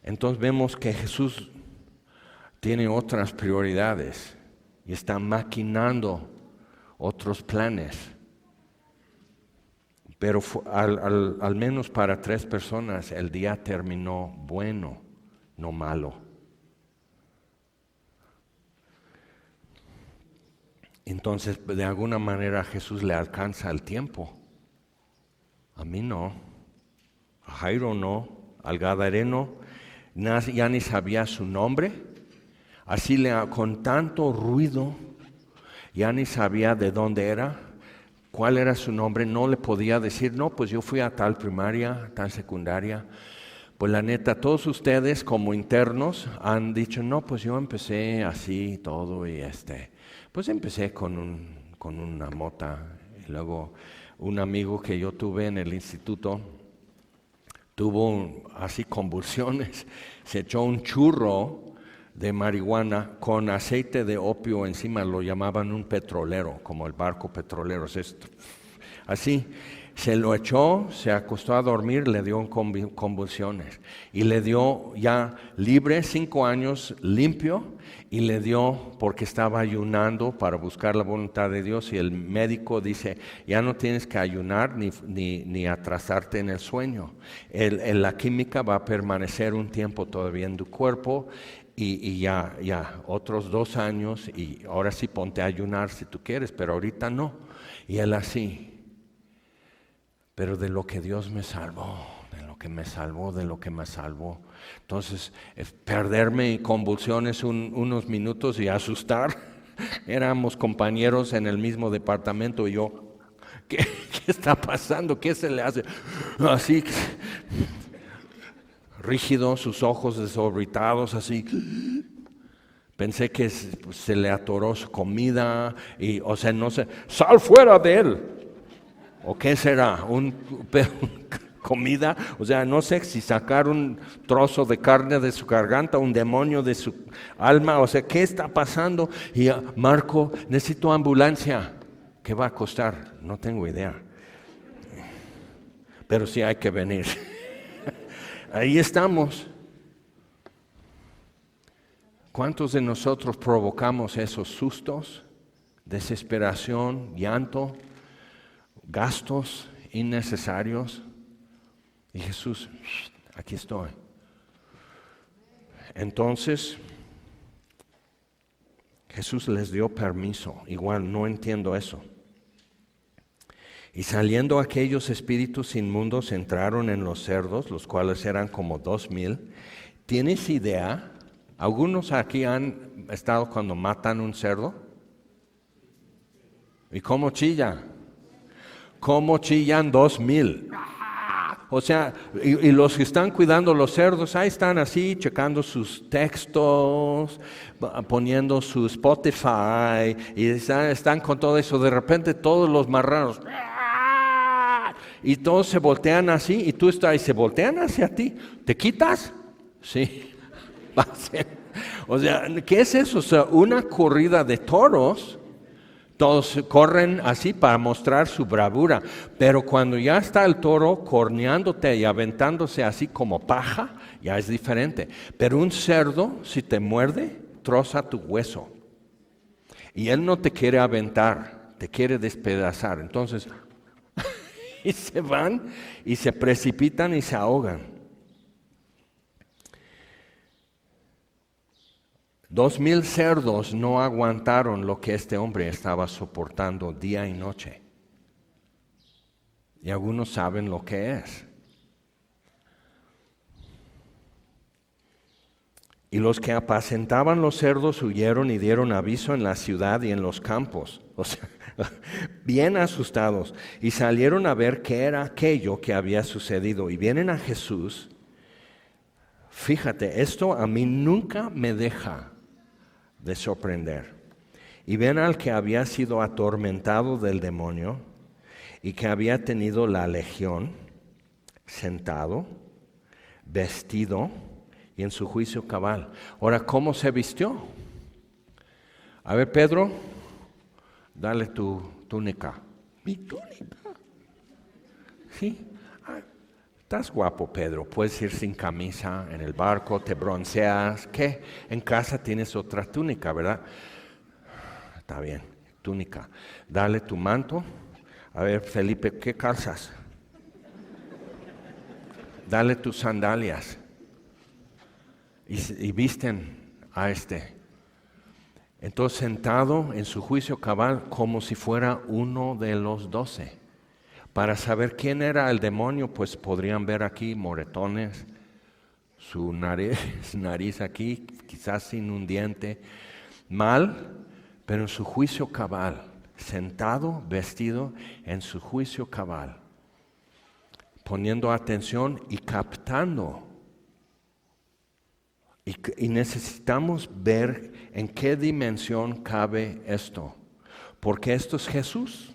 Entonces vemos que Jesús tiene otras prioridades y está maquinando otros planes. Pero al menos para 3 personas el día terminó bueno, no malo. Entonces, de alguna manera a Jesús le alcanza el tiempo. A mí no, a Jairo no, al gadareno ya ni sabía su nombre. Así con tanto ruido, ya ni sabía de dónde era, cuál era su nombre, no le podía decir, no, pues yo fui a tal primaria, tal secundaria. Pues la neta, todos ustedes como internos han dicho, no, pues yo empecé así todo y pues empecé con una mota. Y luego un amigo que yo tuve en el instituto tuvo así convulsiones, se echó un churro de marihuana con aceite de opio encima, lo llamaban un petrolero, como el barco petrolero, es esto. Así, se lo echó, se acostó a dormir, le dio convulsiones y le dio ya libre 5 años limpio y le dio porque estaba ayunando para buscar la voluntad de Dios y el médico dice, ya no tienes que ayunar ni atrasarte en el sueño, la química va a permanecer un tiempo todavía en tu cuerpo. Y ya otros 2 años y ahora sí ponte a ayunar si tú quieres, pero ahorita no. Y él así, pero de lo que Dios me salvó, de lo que me salvó. Entonces, perderme en convulsiones unos minutos y asustar, éramos compañeros en el mismo departamento y yo, ¿qué está pasando? ¿Qué se le hace? Así rígido, sus ojos desorbitados, así. Pensé que se le atoró su comida, y, o sea, no sé, ¡sal fuera de él! ¿O qué será? ¿Comida? O sea, no sé si sacar un trozo de carne de su garganta, un demonio de su alma, o sea, ¿qué está pasando? Y Marco, necesito ambulancia. ¿Qué va a costar? No tengo idea. Pero sí hay que venir. Ahí estamos. ¿Cuántos de nosotros provocamos esos sustos, desesperación, llanto, gastos innecesarios? Y Jesús, aquí estoy. Entonces, Jesús les dio permiso. Igual no entiendo eso. Y saliendo aquellos espíritus inmundos entraron en los cerdos, los cuales eran como 2,000. ¿Tienes idea? ¿Algunos aquí han estado cuando matan un cerdo? ¿Y cómo chilla? ¿Cómo chillan 2,000? O sea, y los que están cuidando los cerdos, ahí están así, checando sus textos, poniendo su Spotify, y están con todo eso. De repente todos los marranos, y todos se voltean así, y tú estás, y se voltean hacia ti. ¿Te quitas? Sí. O sea, ¿qué es eso? O sea, una corrida de toros. Todos corren así para mostrar su bravura, pero cuando ya está el toro corneándote y aventándose así como paja, ya es diferente. Pero un cerdo, si te muerde, troza tu hueso. Y él no te quiere aventar, te quiere despedazar. Entonces, y se van y se precipitan y se ahogan. 2,000 cerdos no aguantaron lo que este hombre estaba soportando día y noche. Y algunos saben lo que es. Y los que apacentaban los cerdos huyeron y dieron aviso en la ciudad y en los campos. O sea, bien asustados. Y salieron a ver qué era aquello que había sucedido. Y vienen a Jesús. Fíjate, esto a mí nunca me deja de sorprender. Y ven al que había sido atormentado del demonio y que había tenido la legión, sentado, vestido y en su juicio cabal. Ahora, ¿cómo se vistió? A ver, Pedro, dale tu túnica. ¿Mi túnica? Sí. Estás guapo, Pedro. Puedes ir sin camisa en el barco, te bronceas. ¿Qué? En casa tienes otra túnica, ¿verdad? Está bien, túnica. Dale tu manto. A ver, Felipe, ¿qué calzas? Dale tus sandalias. Y visten a este. Entonces, sentado en su juicio cabal, como si fuera uno de los 12. Para saber quién era el demonio, pues podrían ver aquí moretones, su nariz aquí, quizás sin un diente, mal, pero en su juicio cabal, sentado, vestido en su juicio cabal, poniendo atención y captando. Y necesitamos ver en qué dimensión cabe esto, porque esto es Jesús.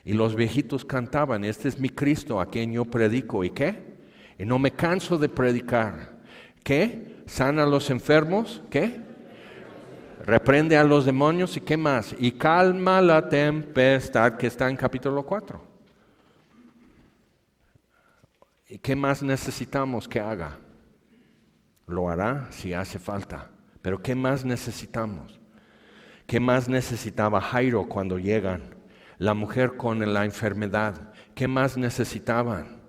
Y los viejitos cantaban, este es mi Cristo a quien yo predico. ¿Y qué? Y no me canso de predicar. ¿Qué? Sana a los enfermos. ¿Qué? Reprende a los demonios. ¿Y qué más? Y calma la tempestad, que está en capítulo 4. ¿Y qué más necesitamos que haga? Lo hará si hace falta. Pero ¿qué más necesitamos? ¿Qué más necesitaba Jairo cuando llegan? La mujer con la enfermedad, ¿qué más necesitaban?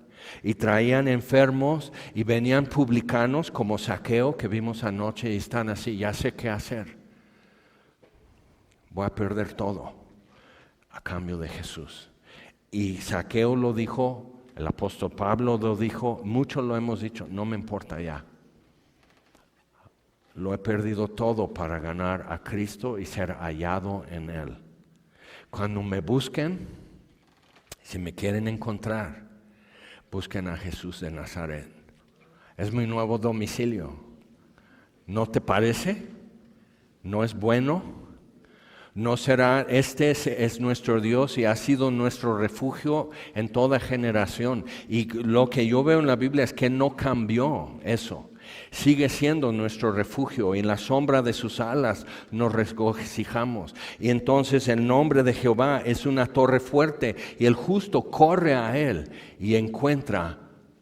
Y traían enfermos y venían publicanos como Zaqueo que vimos anoche y están así, ya sé qué hacer. Voy a perder todo a cambio de Jesús. Y Zaqueo lo dijo, el apóstol Pablo lo dijo, muchos lo hemos dicho, no me importa ya. Lo he perdido todo para ganar a Cristo y ser hallado en Él. Cuando me busquen, si me quieren encontrar, busquen a Jesús de Nazaret. Es mi nuevo domicilio. ¿No te parece? ¿No es bueno? ¿No será? Este es nuestro Dios y ha sido nuestro refugio en toda generación. Y lo que yo veo en la Biblia es que no cambió eso. Sigue siendo nuestro refugio y en la sombra de sus alas nos regocijamos. Y entonces el nombre de Jehová es una torre fuerte y el justo corre a él y encuentra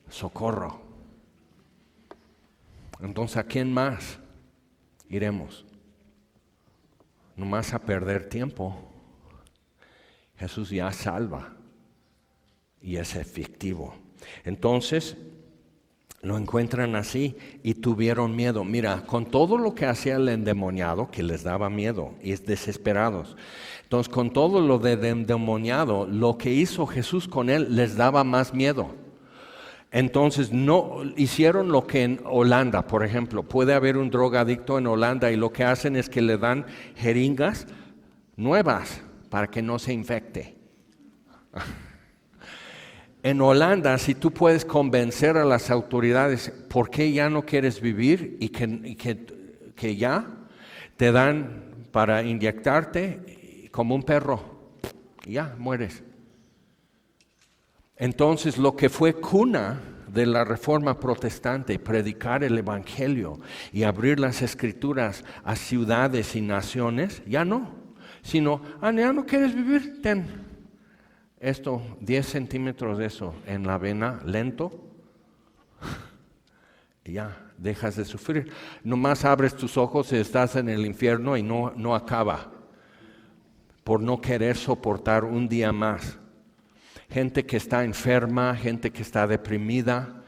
socorro. Entonces, ¿a quién más iremos? Nomás a perder tiempo. Jesús ya salva y es efectivo. Entonces, Lo encuentran así y tuvieron miedo. Mira, con todo lo que hacía el endemoniado, que les daba miedo y es desesperados. Entonces, con todo lo de endemoniado, lo que hizo Jesús con él les daba más miedo. Entonces, no hicieron lo que en Holanda, por ejemplo, puede haber un drogadicto en Holanda y lo que hacen es que le dan jeringas nuevas para que no se infecte. En Holanda, si tú puedes convencer a las autoridades por qué ya no quieres vivir y que ya te dan para inyectarte como un perro, y ya mueres. Entonces, lo que fue cuna de la Reforma Protestante, predicar el Evangelio y abrir las Escrituras a ciudades y naciones, ya no, sino, ya no quieres vivir, ten. Esto, 10 centímetros de eso en la vena, lento, y ya, dejas de sufrir. Nomás abres tus ojos y estás en el infierno y no acaba, por no querer soportar un día más. Gente que está enferma, gente que está deprimida.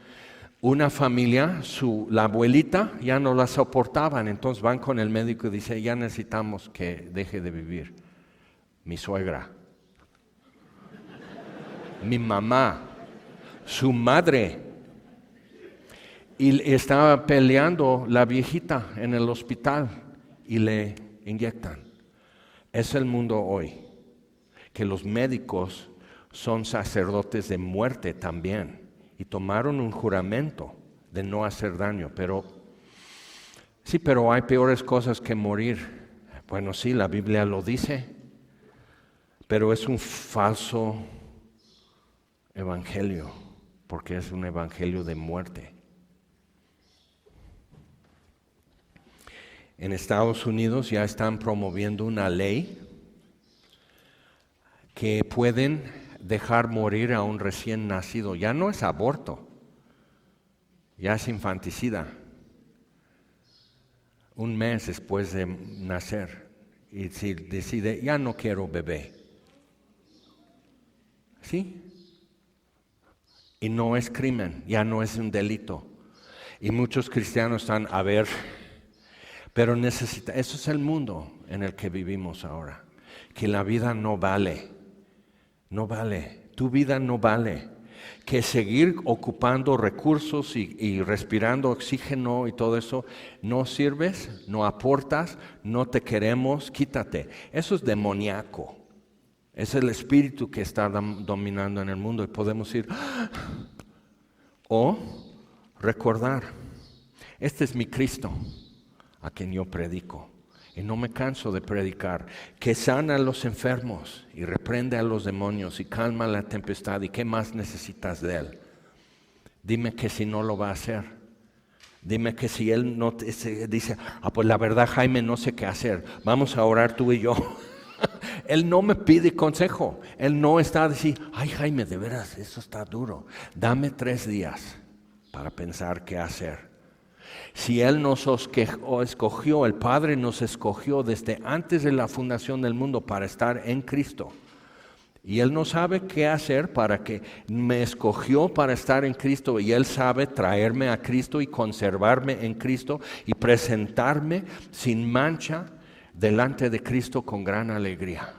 Una familia, la abuelita ya no la soportaban, entonces van con el médico y dice, ya necesitamos que deje de vivir. Mi suegra, mi mamá, su madre, y estaba peleando la viejita en el hospital y le inyectan. Es el mundo hoy, que los médicos son sacerdotes de muerte también y tomaron un juramento de no hacer daño, pero hay peores cosas que morir. Bueno, sí, la Biblia lo dice, pero es un falso evangelio, porque es un evangelio de muerte. En Estados Unidos ya están promoviendo una ley que pueden dejar morir a un recién nacido. Ya no es aborto, ya es infanticida. Un mes después de nacer, y si decide, ya no quiero bebé. ¿Sí? Y no es crimen, ya no es un delito. Y muchos cristianos están, pero eso es el mundo en el que vivimos ahora, que la vida no vale, tu vida no vale, que seguir ocupando recursos y respirando oxígeno y todo eso, no sirves, no aportas, no te queremos, quítate. Eso es demoníaco. Es el espíritu que está dominando en el mundo y podemos ir o recordar, este es mi Cristo a quien yo predico y no me canso de predicar, que sana a los enfermos y reprende a los demonios y calma la tempestad. ¿Y qué más necesitas de Él? Dime que si no lo va a hacer. Dime que si Él no te dice, pues la verdad, Jaime, no sé qué hacer, vamos a orar tú y yo. Él no me pide consejo. Él no está a decir, ay Jaime, de veras, eso está duro. Dame 3 días para pensar qué hacer. Si Él nos escogió, el Padre nos escogió desde antes de la fundación del mundo para estar en Cristo. Y Él no sabe qué hacer para que me escogió para estar en Cristo. Y Él sabe traerme a Cristo y conservarme en Cristo y presentarme sin mancha delante de Cristo con gran alegría.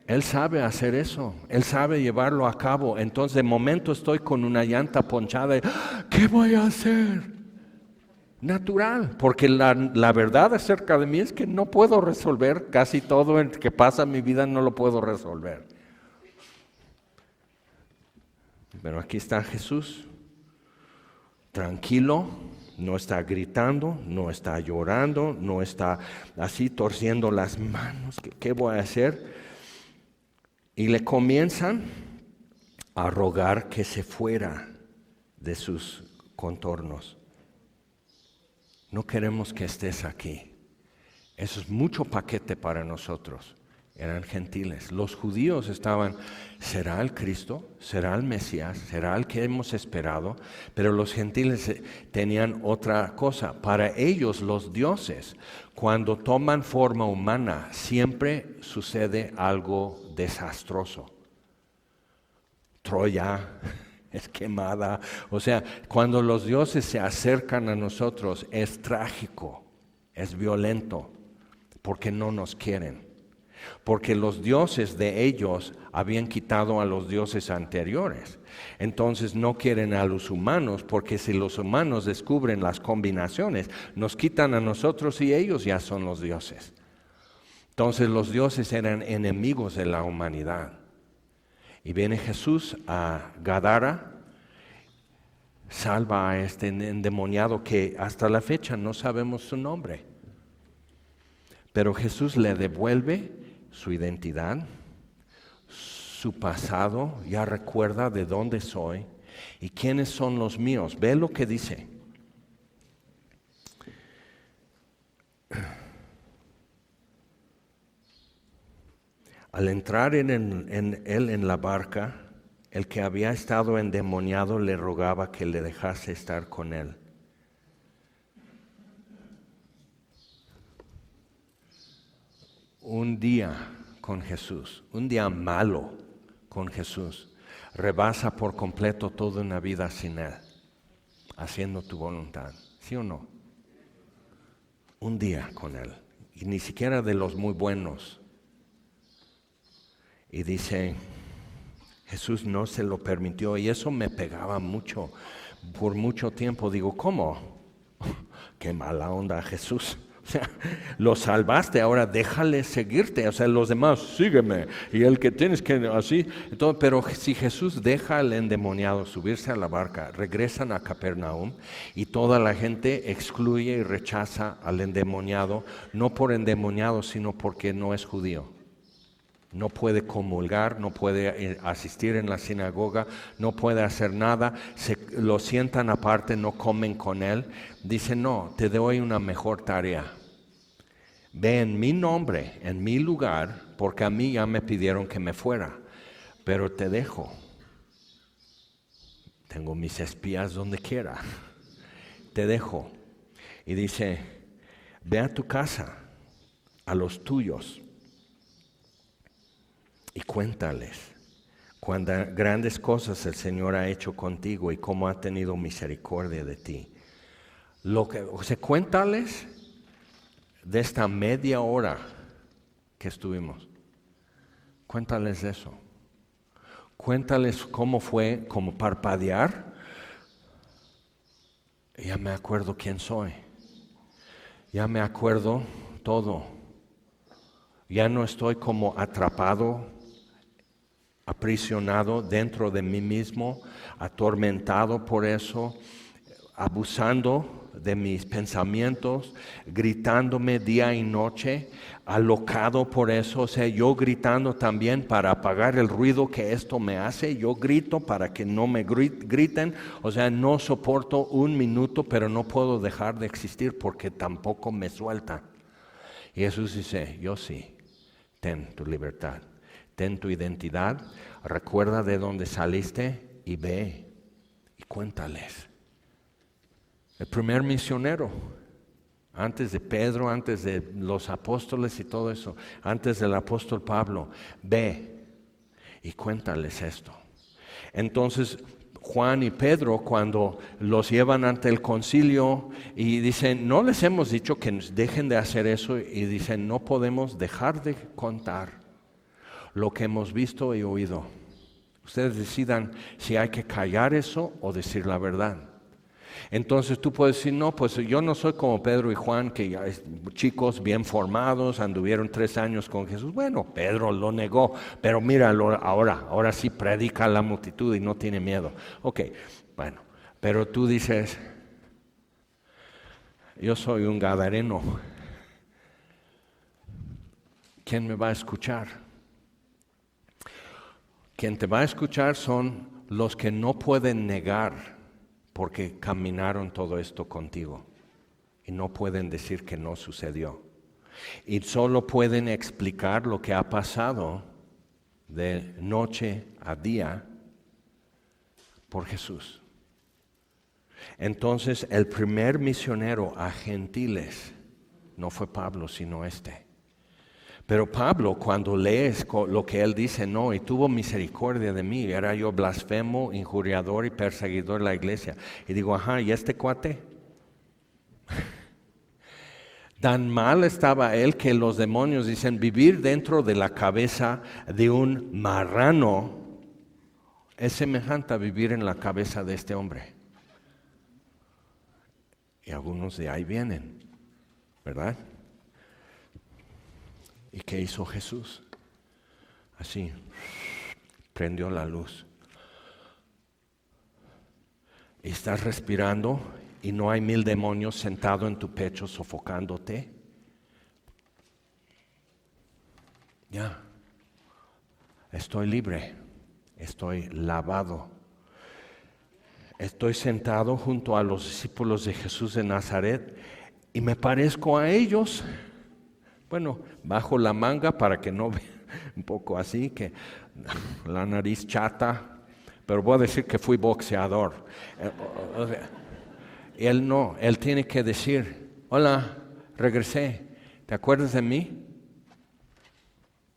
Él sabe hacer eso, Él sabe llevarlo a cabo. Entonces de momento estoy con una llanta ponchada y, ¿qué voy a hacer? Natural, porque la verdad acerca de mí es que no puedo resolver casi todo el que pasa en mi vida, no lo puedo resolver. Pero aquí está Jesús, tranquilo. No está gritando, no está llorando, no está así torciendo las manos. ¿Qué voy a hacer? Y le comienzan a rogar que se fuera de sus contornos. No queremos que estés aquí. Eso es mucho paquete para nosotros. Eran gentiles. Los judíos estaban, ¿será el Cristo? ¿Será el Mesías? ¿Será el que hemos esperado? Pero los gentiles tenían otra cosa. Para ellos los dioses, cuando toman forma humana, siempre sucede algo desastroso. Troya, es quemada. O sea, cuando los dioses se acercan a nosotros es trágico, es violento, porque no nos quieren. Porque los dioses de ellos habían quitado a los dioses anteriores. Entonces no quieren a los humanos, porque si los humanos descubren las combinaciones, nos quitan a nosotros y ellos ya son los dioses. Entonces los dioses eran enemigos de la humanidad. Y viene Jesús a Gadara, salva a este endemoniado que hasta la fecha no sabemos su nombre. Pero Jesús le devuelve su identidad, su pasado, ya recuerda de dónde soy y quiénes son los míos. Ve lo que dice. Al entrar él en la barca, el que había estado endemoniado le rogaba que le dejase estar con él. Un día con Jesús, un día malo con Jesús, rebasa por completo toda una vida sin Él, haciendo tu voluntad, ¿sí o no? Un día con Él, y ni siquiera de los muy buenos. Y dice, Jesús no se lo permitió, y eso me pegaba mucho, por mucho tiempo. Digo, ¿cómo? Qué mala onda Jesús. O sea, lo salvaste, ahora déjale seguirte. O sea, los demás, sígueme. Y el que tienes que, así. Entonces, pero si Jesús deja al endemoniado subirse a la barca, regresan a Capernaum y toda la gente excluye y rechaza al endemoniado, no por endemoniado, sino porque no es judío. No puede comulgar, no puede asistir en la sinagoga, no puede hacer nada, lo sientan aparte, no comen con él. Dice, no, te doy una mejor tarea. Ve en mi nombre, en mi lugar, porque a mí ya me pidieron que me fuera, pero te dejo. Tengo mis espías donde quiera. Te dejo. Y dice, ve a tu casa, a los tuyos, y cuéntales cuántas grandes cosas el Señor ha hecho contigo y cómo ha tenido misericordia de ti. Cuéntales de esta media hora que estuvimos. Cuéntales eso. Cuéntales cómo fue, como parpadear. Ya me acuerdo quién soy. Ya me acuerdo todo. Ya no estoy como atrapado, aprisionado dentro de mí mismo, atormentado por eso, abusando de mis pensamientos, gritándome día y noche, alocado por eso. O sea, yo gritando también para apagar el ruido que esto me hace. Yo grito para que no me griten. O sea, no soporto un minuto, pero no puedo dejar de existir porque tampoco me sueltan. Y Jesús dice, yo sí. Ten tu libertad, ten tu identidad, recuerda de dónde saliste y ve y cuéntales. El primer misionero, antes de Pedro, antes de los apóstoles y todo eso, antes del apóstol Pablo, ve y cuéntales esto. Entonces Juan y Pedro, cuando los llevan ante el concilio y dicen, no les hemos dicho que dejen de hacer eso, y dicen, no podemos dejar de contar lo que hemos visto y oído. Ustedes decidan si hay que callar eso o decir la verdad. Entonces tú puedes decir, no, pues yo no soy como Pedro y Juan, que ya chicos bien formados, anduvieron 3 años con Jesús. Bueno, Pedro lo negó, pero míralo ahora sí predica a la multitud y no tiene miedo. Ok, bueno, pero tú dices, yo soy un gadareno. ¿Quién me va a escuchar? Quien te va a escuchar son los que no pueden negar, porque caminaron todo esto contigo y no pueden decir que no sucedió. Y solo pueden explicar lo que ha pasado de noche a día por Jesús. Entonces, el primer misionero a gentiles no fue Pablo, sino este. Pero Pablo, cuando lees lo que él dice, no, y tuvo misericordia de mí, era yo blasfemo, injuriador y perseguidor de la iglesia. Y digo, ajá, ¿y este cuate? Tan mal estaba él que los demonios dicen, vivir dentro de la cabeza de un marrano es semejante a vivir en la cabeza de este hombre. Y algunos de ahí vienen, ¿verdad? ¿Y qué hizo Jesús? Así, prendió la luz. Y estás respirando y no hay 1000 demonios sentados en tu pecho sofocándote. Ya, estoy libre, estoy lavado. Estoy sentado junto a los discípulos de Jesús de Nazaret y me parezco a ellos. Bueno, bajo la manga para que no vean, un poco así, que la nariz chata, pero voy a decir que fui boxeador. O sea, él no, él tiene que decir, hola, regresé, ¿te acuerdas de mí?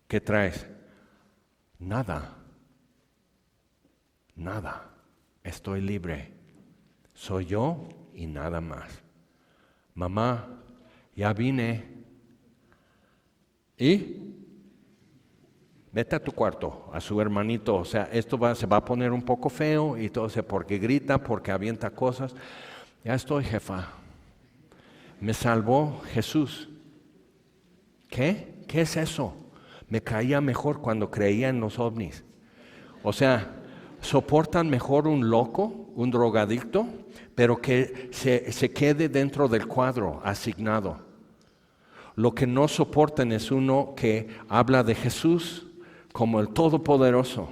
¿Qué traes? Nada, estoy libre, soy yo y nada más. Mamá, ya vine. ¿Y? Vete a tu cuarto, a su hermanito. O sea, esto se va a poner un poco feo y todo, porque grita, porque avienta cosas. Ya estoy, jefa. Me salvó Jesús. ¿Qué? ¿Qué es eso? Me caía mejor cuando creía en los ovnis. O sea, soportan mejor un loco, un drogadicto, pero que se quede dentro del cuadro asignado. Lo que no soportan es uno que habla de Jesús como el Todopoderoso,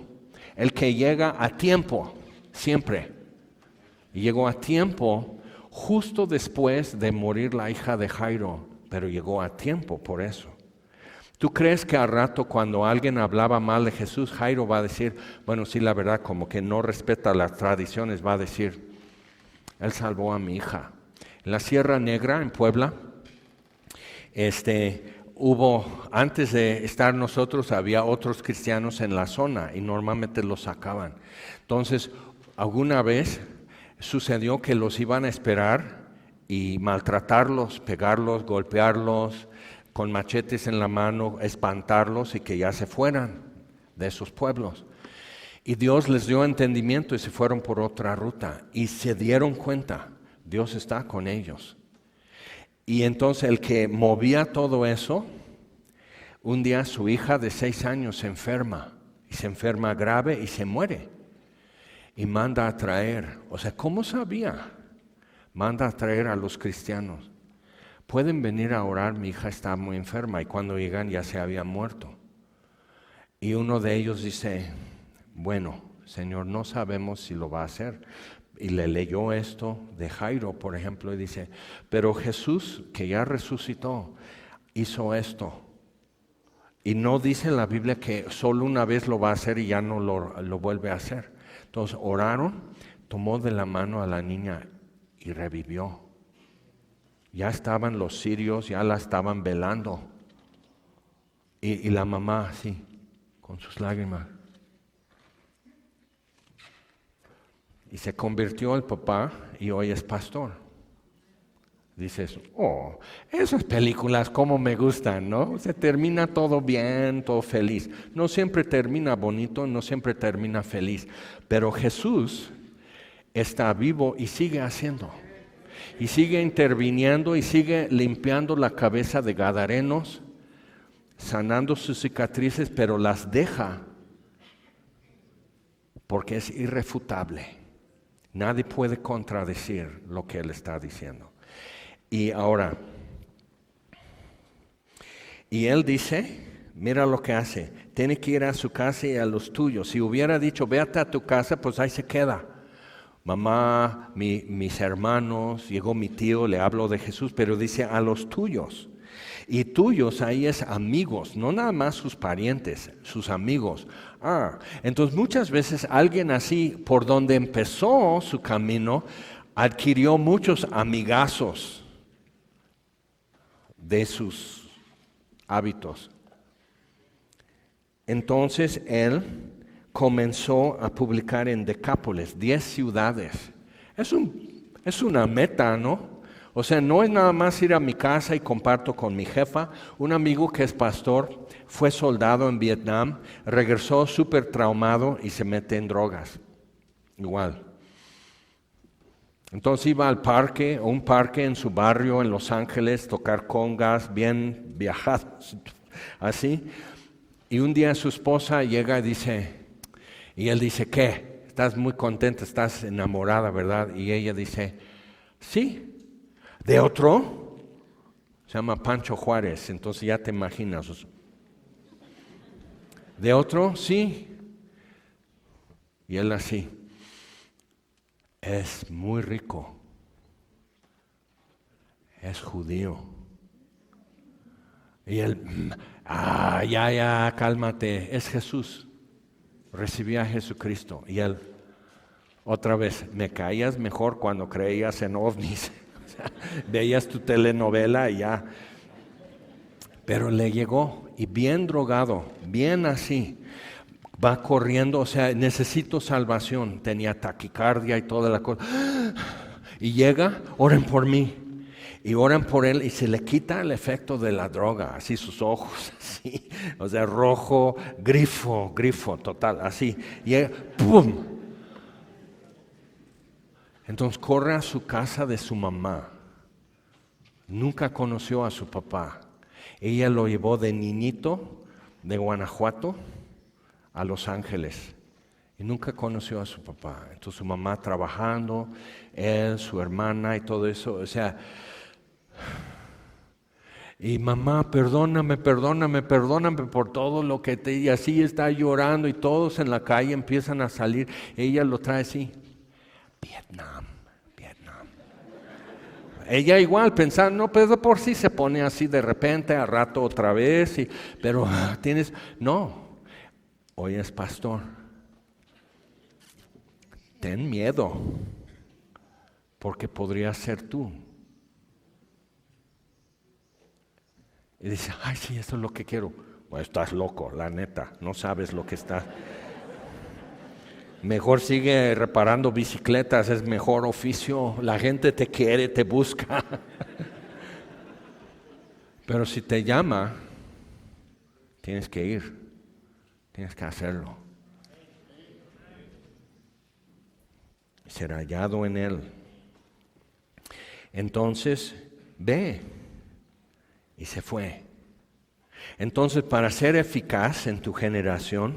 el que llega a tiempo, siempre. Y llegó a tiempo justo después de morir la hija de Jairo, pero llegó a tiempo por eso. ¿Tú crees que al rato cuando alguien hablaba mal de Jesús, Jairo va a decir, bueno, sí, la verdad, como que no respeta las tradiciones, va a decir, él salvó a mi hija? En la Sierra Negra, en Puebla, antes de estar nosotros, había otros cristianos en la zona y normalmente los sacaban. Entonces, alguna vez sucedió que los iban a esperar y maltratarlos, pegarlos, golpearlos, con machetes en la mano, espantarlos y que ya se fueran de esos pueblos. Y Dios les dio entendimiento y se fueron por otra ruta y se dieron cuenta, Dios está con ellos. Y entonces el que movía todo eso, un día su hija de 6 años se enferma, y se enferma grave y se muere. Y manda a traer, o sea, ¿cómo sabía? Manda a traer a los cristianos. Pueden venir a orar, mi hija está muy enferma, y cuando llegan ya se había muerto. Y uno de ellos dice, bueno, Señor, no sabemos si lo va a hacer. Y le leyó esto de Jairo, por ejemplo, y dice, pero Jesús, que ya resucitó, hizo esto. Y no dice en la Biblia que solo una vez lo va a hacer y ya no lo vuelve a hacer. Entonces oraron, tomó de la mano a la niña y revivió. Ya estaban los sirios, ya la estaban velando. Y la mamá así, con sus lágrimas. Y se convirtió el papá y hoy es pastor. Dices, oh, esas películas como me gustan, ¿no? Se termina todo bien, todo feliz. No siempre termina bonito, no siempre termina feliz. Pero Jesús está vivo y sigue haciendo. Y sigue interviniendo y sigue limpiando la cabeza de gadarenos, sanando sus cicatrices, pero las deja porque es irrefutable. Nadie puede contradecir lo que Él está diciendo. Y ahora, y Él dice, mira lo que hace, tiene que ir a su casa y a los tuyos. Si hubiera dicho, véate a tu casa, pues ahí se queda. Mamá, mis hermanos, llegó mi tío, le hablo de Jesús, pero dice a los tuyos. Y tuyos ahí es amigos, no nada más sus parientes, sus amigos. Entonces muchas veces alguien así, por donde empezó su camino, adquirió muchos amigazos de sus hábitos. Entonces él comenzó a publicar en Decápolis, 10 ciudades. Es una meta, ¿no? O sea, no es nada más ir a mi casa y comparto con mi jefa. Un amigo que es pastor fue soldado en Vietnam, regresó súper traumado y se mete en drogas. Igual. Entonces iba al parque, o un parque en su barrio en Los Ángeles, tocar congas, bien viajados, así. Y un día su esposa llega y él dice, ¿qué? Estás muy contenta, estás enamorada, ¿verdad? Y ella dice, sí. ¿De otro? Se llama Pancho Juárez, entonces ya te imaginas. ¿De otro? Sí. Y él así, es muy rico, es judío. Y él, ya, cálmate, es Jesús. Recibí a Jesucristo. Y él, otra vez, me caías mejor cuando creías en ovnis. Veías tu telenovela y ya. Pero le llegó y bien drogado, bien así, va corriendo, o sea, necesito salvación, tenía taquicardia y toda la cosa. Y llega, oren por mí. Y oran por él y se le quita el efecto de la droga, así sus ojos, así, o sea, rojo, grifo, total, así. Y ¡pum! Entonces corre a su casa de su mamá. Nunca conoció a su papá. Ella lo llevó de niñito de Guanajuato a Los Ángeles. Y nunca conoció a su papá. Entonces su mamá trabajando, él, su hermana y todo eso. O sea, y mamá, perdóname por todo lo que te... Y así está llorando y todos en la calle empiezan a salir. Ella lo trae así. Vietnam. Ella igual pensando, no, pero por sí se pone así de repente, a rato otra vez, pero no, hoy es pastor. Ten miedo, porque podría ser tú. Y dice, ay, sí, eso es lo que quiero. Bueno, estás loco, la neta, no sabes lo que está. Mejor sigue reparando bicicletas, es mejor oficio, la gente te quiere, te busca. Pero si te llama, tienes que ir, tienes que hacerlo. Ser hallado en él. Entonces, ve. Y se fue. Entonces, para ser eficaz en tu generación,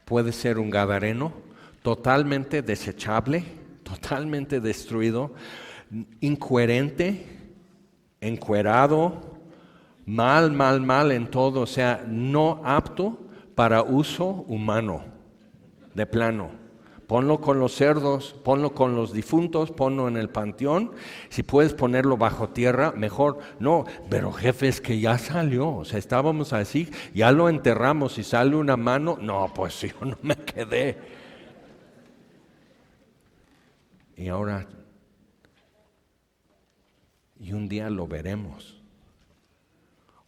puede ser un gadareno totalmente desechable, totalmente destruido, incoherente, encuerado, mal en todo, o sea, no apto para uso humano, de plano. Ponlo con los cerdos, ponlo con los difuntos, ponlo en el panteón. Si puedes ponerlo bajo tierra, mejor. No, pero jefe, es que ya salió. O sea, estábamos así, ya lo enterramos y sale una mano. No, pues yo no me quedé. Y ahora, y un día lo veremos.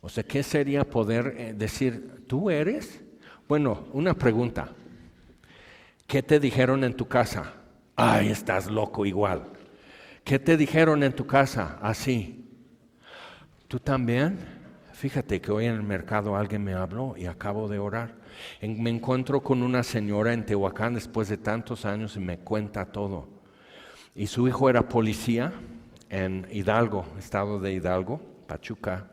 O sea, ¿qué sería poder decir, tú eres? Bueno, una pregunta. ¿Qué te dijeron en tu casa? Ay, estás loco igual. ¿Qué te dijeron en tu casa? Así. ¿Tú también? Fíjate que hoy en el mercado alguien me habló y acabo de orar. Me encuentro con una señora en Tehuacán después de tantos años y me cuenta todo. Y su hijo era policía en Hidalgo, estado de Hidalgo, Pachuca,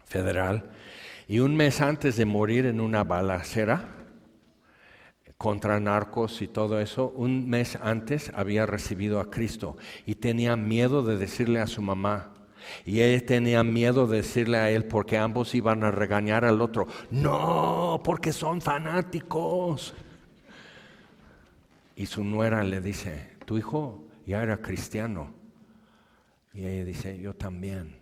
federal. Y un mes antes de morir en una balacera contra narcos y todo eso, un mes antes había recibido a Cristo y tenía miedo de decirle a su mamá. Y él tenía miedo de decirle a él porque ambos iban a regañar al otro. No, porque son fanáticos. Y su nuera le dice, tu hijo ya era cristiano. Y ella dice, yo también.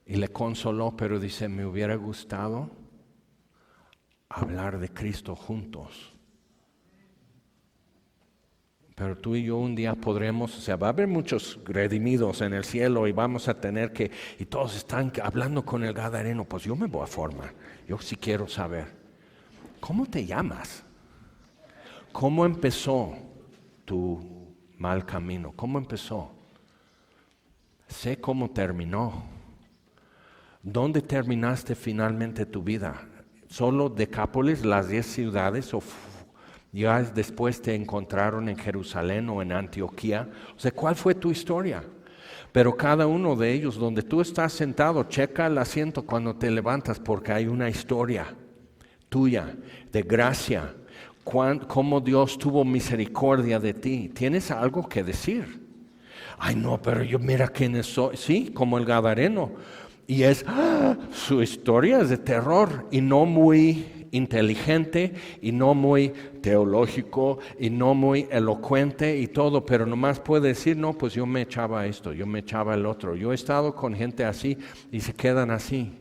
Y le consoló, pero dice, me hubiera gustado hablar de Cristo juntos. Pero tú y yo un día podremos, o sea, va a haber muchos redimidos en el cielo y vamos a tener que, y todos están hablando con el gadareno, pues yo me voy a formar. Yo sí quiero saber, ¿cómo te llamas? ¿Cómo empezó tu mal camino? ¿Cómo empezó? Sé cómo terminó. ¿Dónde terminaste finalmente tu vida? ¿Solo Decápolis, las 10 ciudades, o ya después te encontraron en Jerusalén o en Antioquía? O sea, ¿cuál fue tu historia? Pero cada uno de ellos, donde tú estás sentado, checa el asiento cuando te levantas, porque hay una historia tuya de gracia, cómo Dios tuvo misericordia de ti. ¿Tienes algo que decir? Ay, no, pero yo mira quién soy. Sí, como el gadareno. Y su historia es de terror y no muy inteligente y no muy teológico y no muy elocuente y todo, pero nomás puede decir, no, pues yo me echaba esto, yo me echaba el otro. Yo he estado con gente así y se quedan así.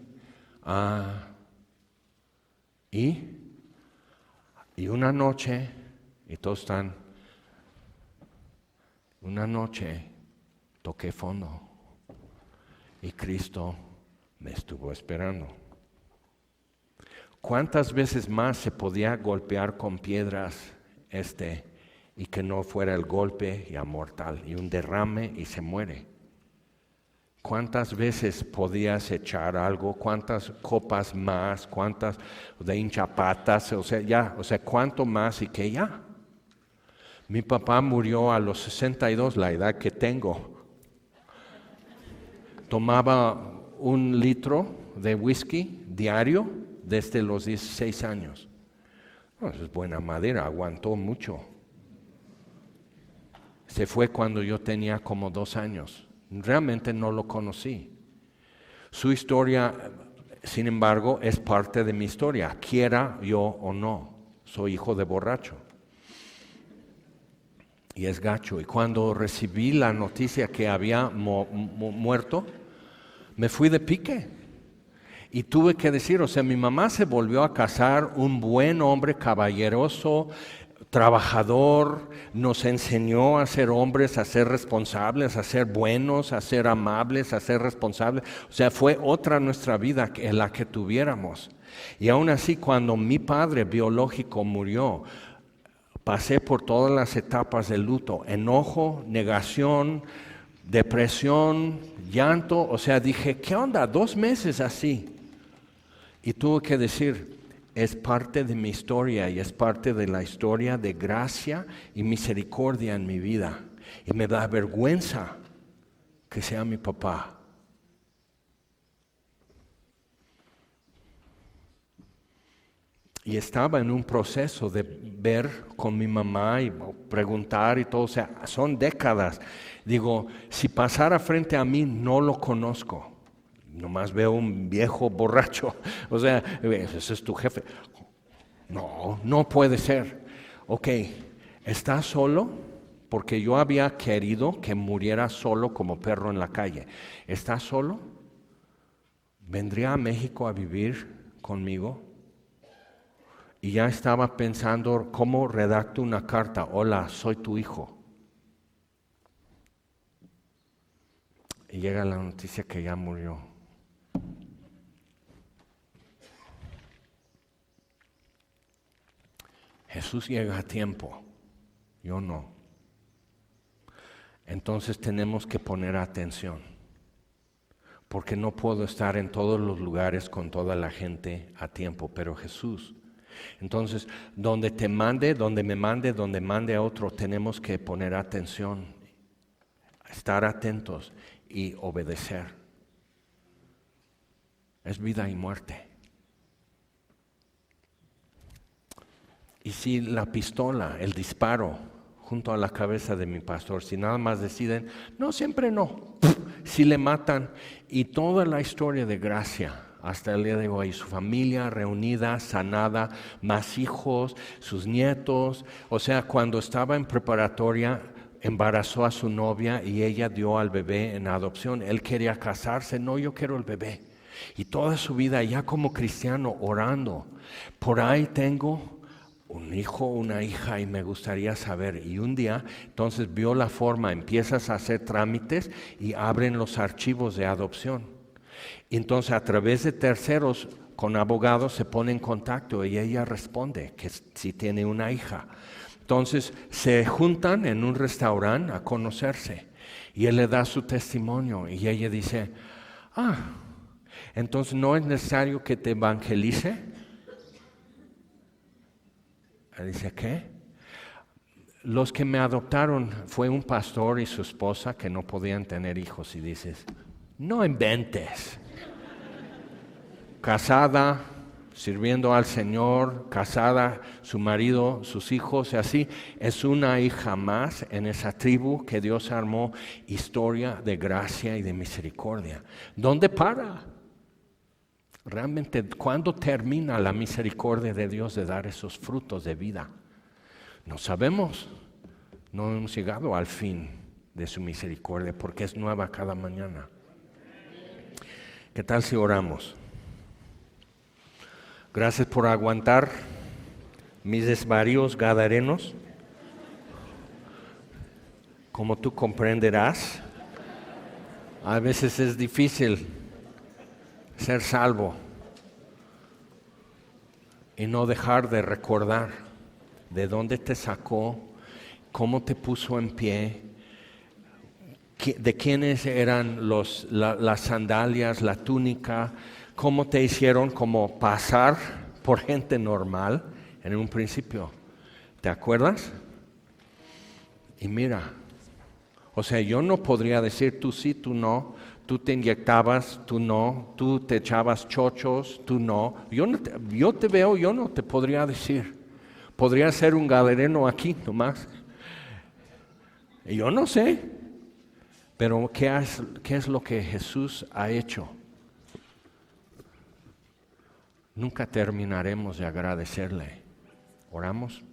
Y una noche, y todos están, una noche toqué fondo y Cristo me estuvo esperando. ¿Cuántas veces más se podía golpear con piedras y que no fuera el golpe ya mortal y un derrame y se muere? ¿Cuántas veces podías echar algo? ¿Cuántas copas más? ¿Cuántas de hinchapatas? O sea, ¿cuánto más y que ya? Mi papá murió a los 62, la edad que tengo. Tomaba 1 litro de whisky diario desde los 16 años. Eso es buena madera, aguantó mucho. Se fue cuando yo tenía como 2 años. Realmente no lo conocí. Su historia, sin embargo, es parte de mi historia, quiera yo o no. Soy hijo de borracho. Y es gacho. Y cuando recibí la noticia que había muerto, me fui de pique. Y tuve que decir, o sea, mi mamá se volvió a casar, un buen hombre, caballeroso, trabajador, nos enseñó a ser hombres, a ser responsables, a ser buenos, a ser amables, a ser responsables. O sea, fue otra nuestra vida en la que tuviéramos. Y aún así, cuando mi padre biológico murió, pasé por todas las etapas del luto, enojo, negación, depresión, llanto. O sea, dije, ¿qué onda? 2 meses así. Y tuve que decir, es parte de mi historia y es parte de la historia de gracia y misericordia en mi vida. Y me da vergüenza que sea mi papá. Y estaba en un proceso de ver con mi mamá y preguntar y todo. O sea, son décadas. Digo, si pasara frente a mí, no lo conozco. Nomás veo un viejo borracho. O sea, ese es tu jefe. No, no puede ser. Ok, ¿estás solo? Porque yo había querido que muriera solo como perro en la calle. ¿Estás solo? ¿Vendría a México a vivir conmigo? Y ya estaba pensando cómo redacto una carta. Hola, soy tu hijo. Y llega la noticia que ya murió. Jesús llega a tiempo, yo no. Entonces tenemos que poner atención, porque no puedo estar en todos los lugares con toda la gente a tiempo, pero Jesús. Entonces, donde me mande a otro, tenemos que poner atención, estar atentos y obedecer. Es vida y muerte. Y si la pistola, el disparo junto a la cabeza de mi pastor, si nada más deciden, no, siempre no, si le matan, y toda la historia de gracia hasta el día de hoy, su familia reunida, sanada, más hijos, sus nietos. O sea, cuando estaba en preparatoria, embarazó a su novia y ella dio al bebé en adopción. Él quería casarse, no, yo quiero el bebé. Y toda su vida ya como cristiano orando. Por ahí tengo un hijo, una hija, y me gustaría saber. Y un día, entonces vio la forma, empiezas a hacer trámites y abren los archivos de adopción. Y entonces a través de terceros, con abogados, se pone en contacto y ella responde que si tiene una hija. Entonces se juntan en un restaurante a conocerse y él le da su testimonio y ella dice, entonces no es necesario que te evangelice. Dice, ¿qué? Los que me adoptaron fue un pastor y su esposa que no podían tener hijos. Y dices, no inventes. Casada, sirviendo al Señor, casada, su marido, sus hijos, y así. Es una hija más en esa tribu que Dios armó, historia de gracia y de misericordia. ¿Dónde para? Realmente, ¿cuándo termina la misericordia de Dios de dar esos frutos de vida? No sabemos. No hemos llegado al fin de su misericordia porque es nueva cada mañana. ¿Qué tal si oramos? Gracias por aguantar mis desvaríos gadarenos. Como tú comprenderás, a veces es difícil ser salvo y no dejar de recordar de dónde te sacó, cómo te puso en pie, de quiénes eran las sandalias, la túnica, cómo te hicieron como pasar por gente normal en un principio. ¿Te acuerdas? Y mira, o sea, yo no podría decir tú sí, tú no. Tú te inyectabas, tú no. Tú te echabas chochos, tú no. Yo te veo, yo no te podría decir. Podría ser un gadareno aquí nomás. Yo no sé. Pero ¿qué es lo que Jesús ha hecho? Nunca terminaremos de agradecerle. ¿Oramos?